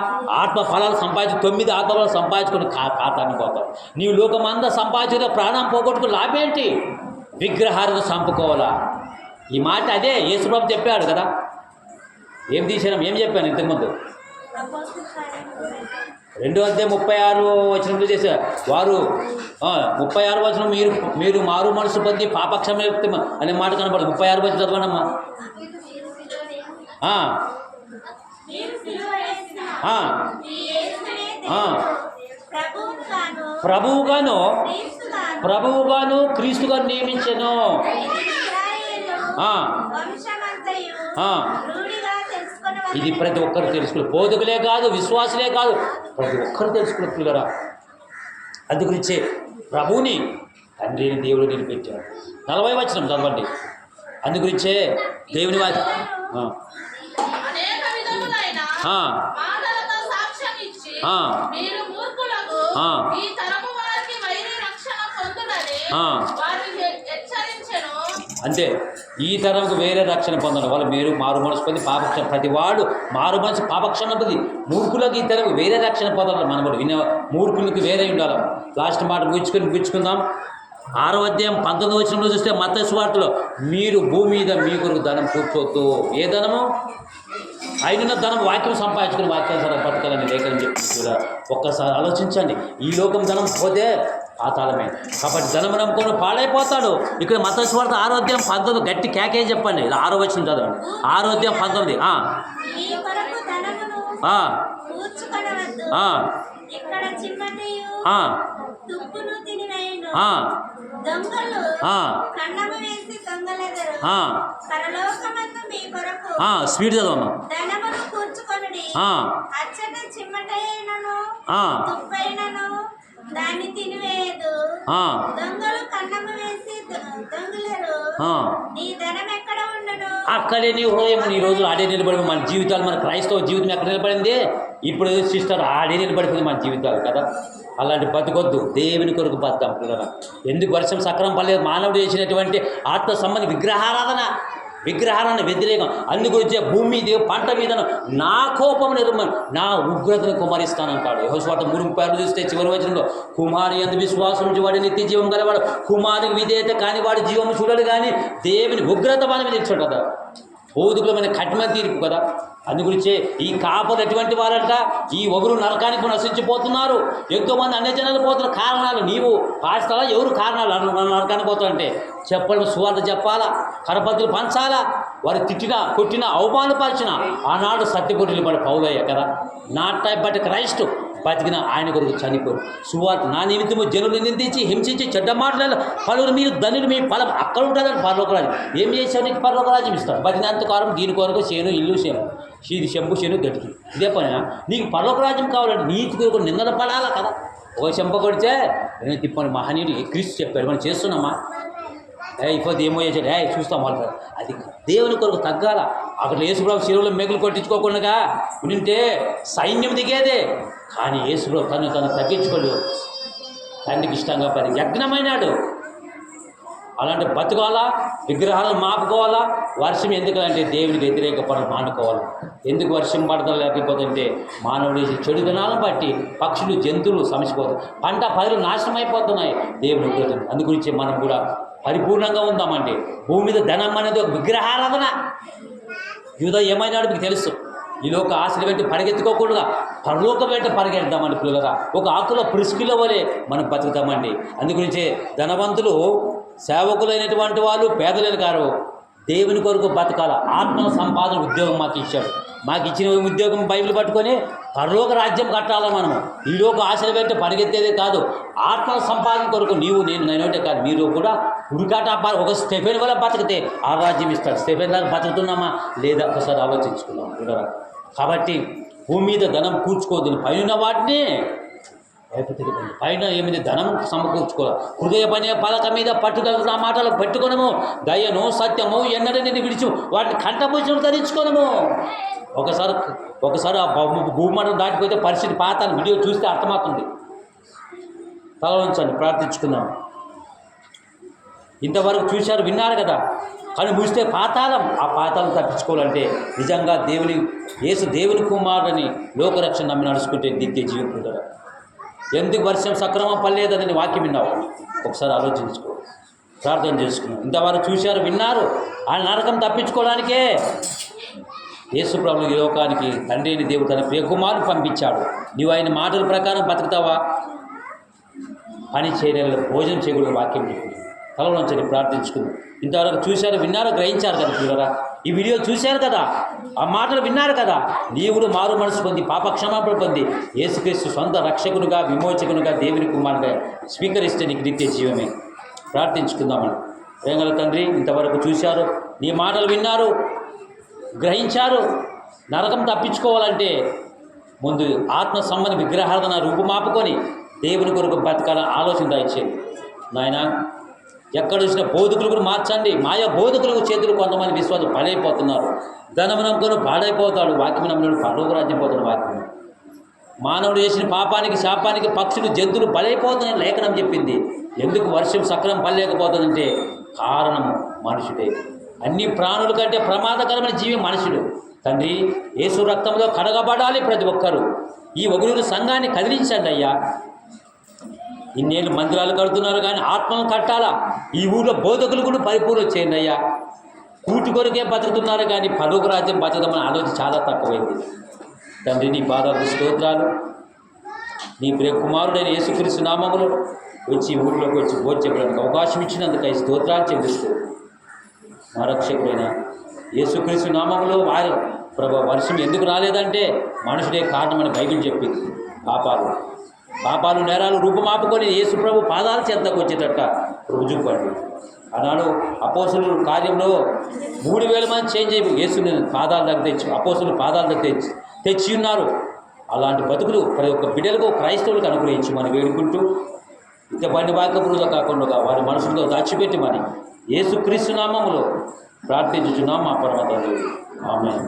ఆత్మ ఫలాలు 9 ఆత్మ ఫలాలు సంపాదించుకుని ఖాతాన్ని పోతాం. నీవు లోకమంతా సంపాదించుకుంటే ప్రాణం పోగొట్టుకుని లాభేంటి? విగ్రహాలను చంపుకోవాలా? ఈ మాట అదే యేసుప్రభు చెప్పాడు కదా. ఏం తీసాను? ఏం చెప్పాను ఇంతకుముందు? 2:36 చేశారు వారు. 36 మీరు మీరు మారు మనసు పొంది పాపక్షమ అనే మాట కనపడదు. 36 చదవండమ్మా. ప్రభువుగాను క్రీస్తుగాను నియమించెను. ఇది ప్రతి ఒక్కరు తెలుసుకుని, బోధకులే కాదు, విశ్వాసులే కాదు, ప్రతి ఒక్కరు తెలుసుకునే పిల్లరా. అందుగురించే ప్రభువుని తండ్రిని దేవుడు నిలిపించాడు. 40 వచనం చదవండి. అందుగురించే దేవుని అంతే. ఈ తరంకు వేరే రక్షణ పొందాలి వాళ్ళు. మీరు మారు మనసు పొంది పాపక్షణ, ప్రతి వాడు మారు మనసు పాపక్షణ పొంది. మూర్ఖులకు ఈ తరం వేరే రక్షణ పొందాలి. మనం కూడా వినే మూర్ఖులకి వేరే ఉండాలి. లాస్ట్ మాట ముగించుకుందాం. 6:19 వచనంలో చూస్తే మత్తయి సువార్తలో మీరు భూమి మీద మీ కొరకు ధనం కూర్చోవద్దు. ఏ ధనము? అయిన ధనం వాక్యం సంపాదించుకుని వాక్యానుసారం బతకాలని లేఖని చెప్తున్నా. ఒక్కసారి ఆలోచించండి. ఈ లోకం ధనం పోతే పాతాళమే. కాబట్టి ధనం నమ్ముకొని పాడైపోతాడు. ఇక్కడ మత్తయి సువార్త 6:19 గట్టి కేకే చెప్పండి. 6వ వచనం చదవండి. 6:19 స్పీడ్ చదవమ్మా. దాన్ని తినివేయదు. దొంగలు కన్నము వేసి దొంగలరు. నీ ధనం ఎక్కడ ఉండను? అక్కడే నీ హృదయం ఈ రోజు ఆడే నిలబడి మన జీవితాలు, మన క్రైస్తవ జీవితం ఎక్కడ నిలబడింది? ఇప్పుడు సిస్టర్ ఆడే నిలబడిపోయింది మన జీవితాలు కదా. అలాంటి బతుకొద్దు. దేవుని కొరకు బతాం పిల్లరా. ఎందుకు వర్షం సక్రమం పడలేదు? మానవుడు చేసినటువంటి ఆత్మ సంబంధి విగ్రహాలను వ్యతిరేకం. అందుగురించే భూమి మీద పంట మీద నా కోపం నా ఉగ్రతను కుమరిస్తానంటాడు. యెహోషువ 3:36 చూస్తే చివరి వచనంలో కుమారి యందు విశ్వాసం ఉంచి వాడి నిత్య జీవం గలవాడు, కుమారునికి విధేయత కాని వాడు జీవము చూడడు కానీ దేవుని ఉగ్రత వాని మీద ఇచ్చాడు కదా. బోధకులమైన కఠిన తీర్పు కదా. అందుగురించే ఈ కాపలు ఎటువంటి వారంట? ఈ ఒగురు నరకానికి నశించిపోతున్నారు. ఎంతోమంది అన్ని జనాలు పోతున్న కారణాలు నీవు పాస్తాలా? ఎవరు కారణాలు నరకానికి పోతారంటే చెప్పడం, సువార్త చెప్పాలా, కరపత్రులు పంచాలా. వారు తిట్టినా కొట్టినా అవమానపరిచిన ఆనాడు సత్యపురులు పడి పౌలయ్య కదా. నాట్ టైప్ బట్ క్రైస్ట్ బతికిన ఆయన కొరకు చనిపోయి సువార్త నా నిమిత్తము జనులు నిందించి హింసించి చెడ్డ మాటలు పలువురు మీరు ధనులు మీ ఫలం అక్కడ ఉంటుందని పరలోకరాజ్యం. ఏం చేసావు? నీకు పరలోకరాజ్యం ఇస్తాడు. బతికినంతకాలం దీని కొరకు చేను ఇల్లు ఇది చెంపు చేను గట్టికి ఇదే పని. నీకు పరలోకరాజ్యం కావాలంటే నీతి కొరకు నిందన పడాలా కదా. ఒక చెంప కొడితే నేను తిప్పని మహనీయుడు క్రీస్తు చెప్పాడు. మనం చేస్తున్నామా? ఇప్పుడు ఏమో చేశాడు, చూస్తాం వాళ్ళు. అది దేవుని కొరకు తగ్గాల. అక్కడ యేసుప్రభు శిలువలో మెగులు కొట్టించుకోకుండా ఉంటే సైన్యం దిగేదే. కానీ యేసుప్రభు తను తగ్గించుకోలేదు. తండ్రికి ఇష్టంగా యజ్ఞమైనాడు. అలాంటి బతుకోవాలా, విగ్రహాలను మాపుకోవాలా. వర్షం ఎందుకంటే దేవునికి వ్యతిరేక పనులు మానుకోవాలి. ఎందుకు వర్షం పడతాం లేకపోతే మానవుడు చెడుదనాలను బట్టి పక్షులు జంతువులు సమసిపోతాయి, పంట పైరు నాశనం అయిపోతున్నాయి. దేవుని ఉగ్రత. అందుగురించి మనం కూడా పరిపూర్ణంగా ఉందామంటే భూమి మీద ధనం అనేది ఒక విగ్రహారాధన. యూదా ఏమైనాడు మీకు తెలుసు. ఈ లోక ఆశలు వెంట పరిగెత్తుకోకుండా పరలోక వెంట పరిగెడదామండి పిల్లగా. ఒక ఆకుల పురుషుల వలె మనం బతుకుతామండి. అందుగురించే ధనవంతులు సేవకులైనటువంటి వాళ్ళు పేదలేని కారు. దేవుని కొరకు బతకాల. ఆత్మ సంపాదన ఉద్యోగం మాకు ఇచ్చాడు. మాకు ఇచ్చిన ఉద్యోగం బైబిల్ పట్టుకొని పరలోక రాజ్యం కట్టాలి. మనము ఈ లోక ఆశల వెంట పరిగెత్తేదే కాదు, ఆత్మ సంపాదన కొరకు నీవు నేనంటే కాదు, మీరు కూడా ఉరికాట. ఒక స్టెఫెన్ వల్ల బతికితే ఆ రాజ్యం ఇస్తాడు. స్టెఫెన్ లాగా బతుకుతున్నామా లేదా ఒకసారి ఆలోచించుకున్నాం కూడా. కాబట్టి భూమి మీద ధనం కూర్చుకోవద్దు. పైన వాటిని పైన ఏమిది ధనం సమకూర్చుకోవాలి. హృదయ పనే పలక మీద పట్టుదల ఆ మాటలు పెట్టుకోనము. దయను సత్యము ఎన్నడని విడిచి వాటిని కంఠభూషణం ధరించుకోనము. ఒకసారి ఆ భూమండలం దాటిపోతే పరిస్థితి పాతాను. వీడియో చూస్తే అర్థమవుతుంది. తల ఉంచండి, ప్రార్థించుకుందాం. ఇంతవరకు చూశారు, విన్నారు కదా. కానీ మూస్తే పాతాళం. ఆ పాతాళం తప్పించుకోవాలంటే నిజంగా దేవుని కుమారుని లోకరక్షణ నమ్మి నడుచుకుంటే నిత్య జీవం పొందడం. ఎందుకు వర్షం సక్రమం పడలేదని వాక్యం విన్నావు? ఒకసారి ఆలోచించుకో, ప్రార్థన చేసుకున్నాం. ఇంతవరకు చూశారు, విన్నారు. ఆ నరకం తప్పించుకోవడానికే యేసు ప్రభువు ఈ లోకానికి తండ్రి అయిన దేవుడు తన ప్రియకుమారుని పంపించాడు. నీవు ఆయన మాటల ప్రకారం బతుకుతావా? పని చేయలేదు, భోజనం చేయకూడదు వాక్యం చెప్పింది. తలలోంచని ప్రార్థించుకుంది. ఇంతవరకు చూశారు, విన్నారు, గ్రహించారు కదా పిల్లరా. ఈ వీడియో చూశారు కదా, ఆ మాటలు విన్నారు కదా. దేవుడు మారు మనసు పొంది పాప క్షమాపణ పొంది యేసుక్రీస్తు సొంత రక్షకునిగా విమోచకునిగా దేవుని కుమారుగా స్వీకరిస్తే నీకు నిత్య జీవమే. ప్రార్థించుకుందామని. ప్రేమగల తండ్రి, ఇంతవరకు చూశారు, నీ మాటలు విన్నారు, గ్రహించారు. నరకం తప్పించుకోవాలంటే ముందు ఆత్మ సంబంధ విగ్రహార్థన రూపుమాపుకొని దేవుని కొరకు బతకాలని ఆలోచన దయచేయండి నాయన. ఎక్కడ చూసిన బోధకులు కూడా మార్చండి. మాయా బోధకులకు చేతులు కొంతమంది విశ్వాసం పాడైపోతున్నారు. ధనము నమ్ముకొని పాడైపోతాడు, వాక్యం నమ్ముడు పరలోక రాజ్యం పోతాడు. వాక్యం మానవుడు చేసిన పాపానికి శాపానికి పక్షులు జంతువులు బలైపోతున్నాయని లేఖనం చెప్పింది. ఎందుకు వర్షం సక్రమం పడలేకపోతుందంటే కారణం మనుషుడే. అన్ని ప్రాణుల కంటే ప్రమాదకరమైన జీవి మనుషుడు. తండ్రి, యేసు రక్తంలో కడగబడాలి ప్రతి ఒక్కరూ. ఈ ఒగురు సంఘాన్ని కదిలించండి అయ్యా. ఇన్నేళ్ళు మందిరాలు కడుతున్నారు కానీ ఆత్మను కట్టాలా? ఈ ఊళ్ళో బోధకులు కూడా పరిపూర్ణ చేయండి అయ్యా. కూటి కొరకే బతుకుతున్నారు కానీ పరలోక రాజ్యం బతుకుదామని ఆలోచన చాలా తక్కువైంది. తండ్రి, నీ పాదాలకు స్తోత్రాలు. నీ ప్రియ కుమారుడైన యేసుక్రీస్తు నామములో వచ్చి ఊళ్ళోకి వచ్చి బోధ చెప్పడానికి అవకాశం ఇచ్చినందుకు ఈ స్తోత్రాలు చెల్లిస్తూ, మా రక్షకుడైన యేసుక్రీస్తు నామములో వారు ప్రభు వర్షం ఎందుకు రాలేదంటే మనుషుడే కారణమని బైబిల్ చెప్పింది. పాపాలు నేరాలు రూపమాపుకొని యేసు ప్రభు పాదాల చెంతకు వచ్చేటట్ట రుజువుపడి ఆనాడు అపోస్తుల కార్యంలో 3000 మంది చేంజ్ అయిపోయి యేసుని పాదాల దగ్గర తెచ్చి అపోస్తుల పాదాల దగ్గర తెచ్చి ఉన్నారు. అలాంటి బతుకులు ప్రతి ఒక్క బిడ్డలకు క్రైస్తవులకు అనుగ్రహించి మనం వేడుకుంటూ ఇక బండి వాక్యపురుగా కాకుండా వారి మనసులో దాచిపెట్టి మరి యేసుక్రీస్తు నామములో ప్రార్థించుచున్నాం మా పరమ తండ్రి. ఆమేన్.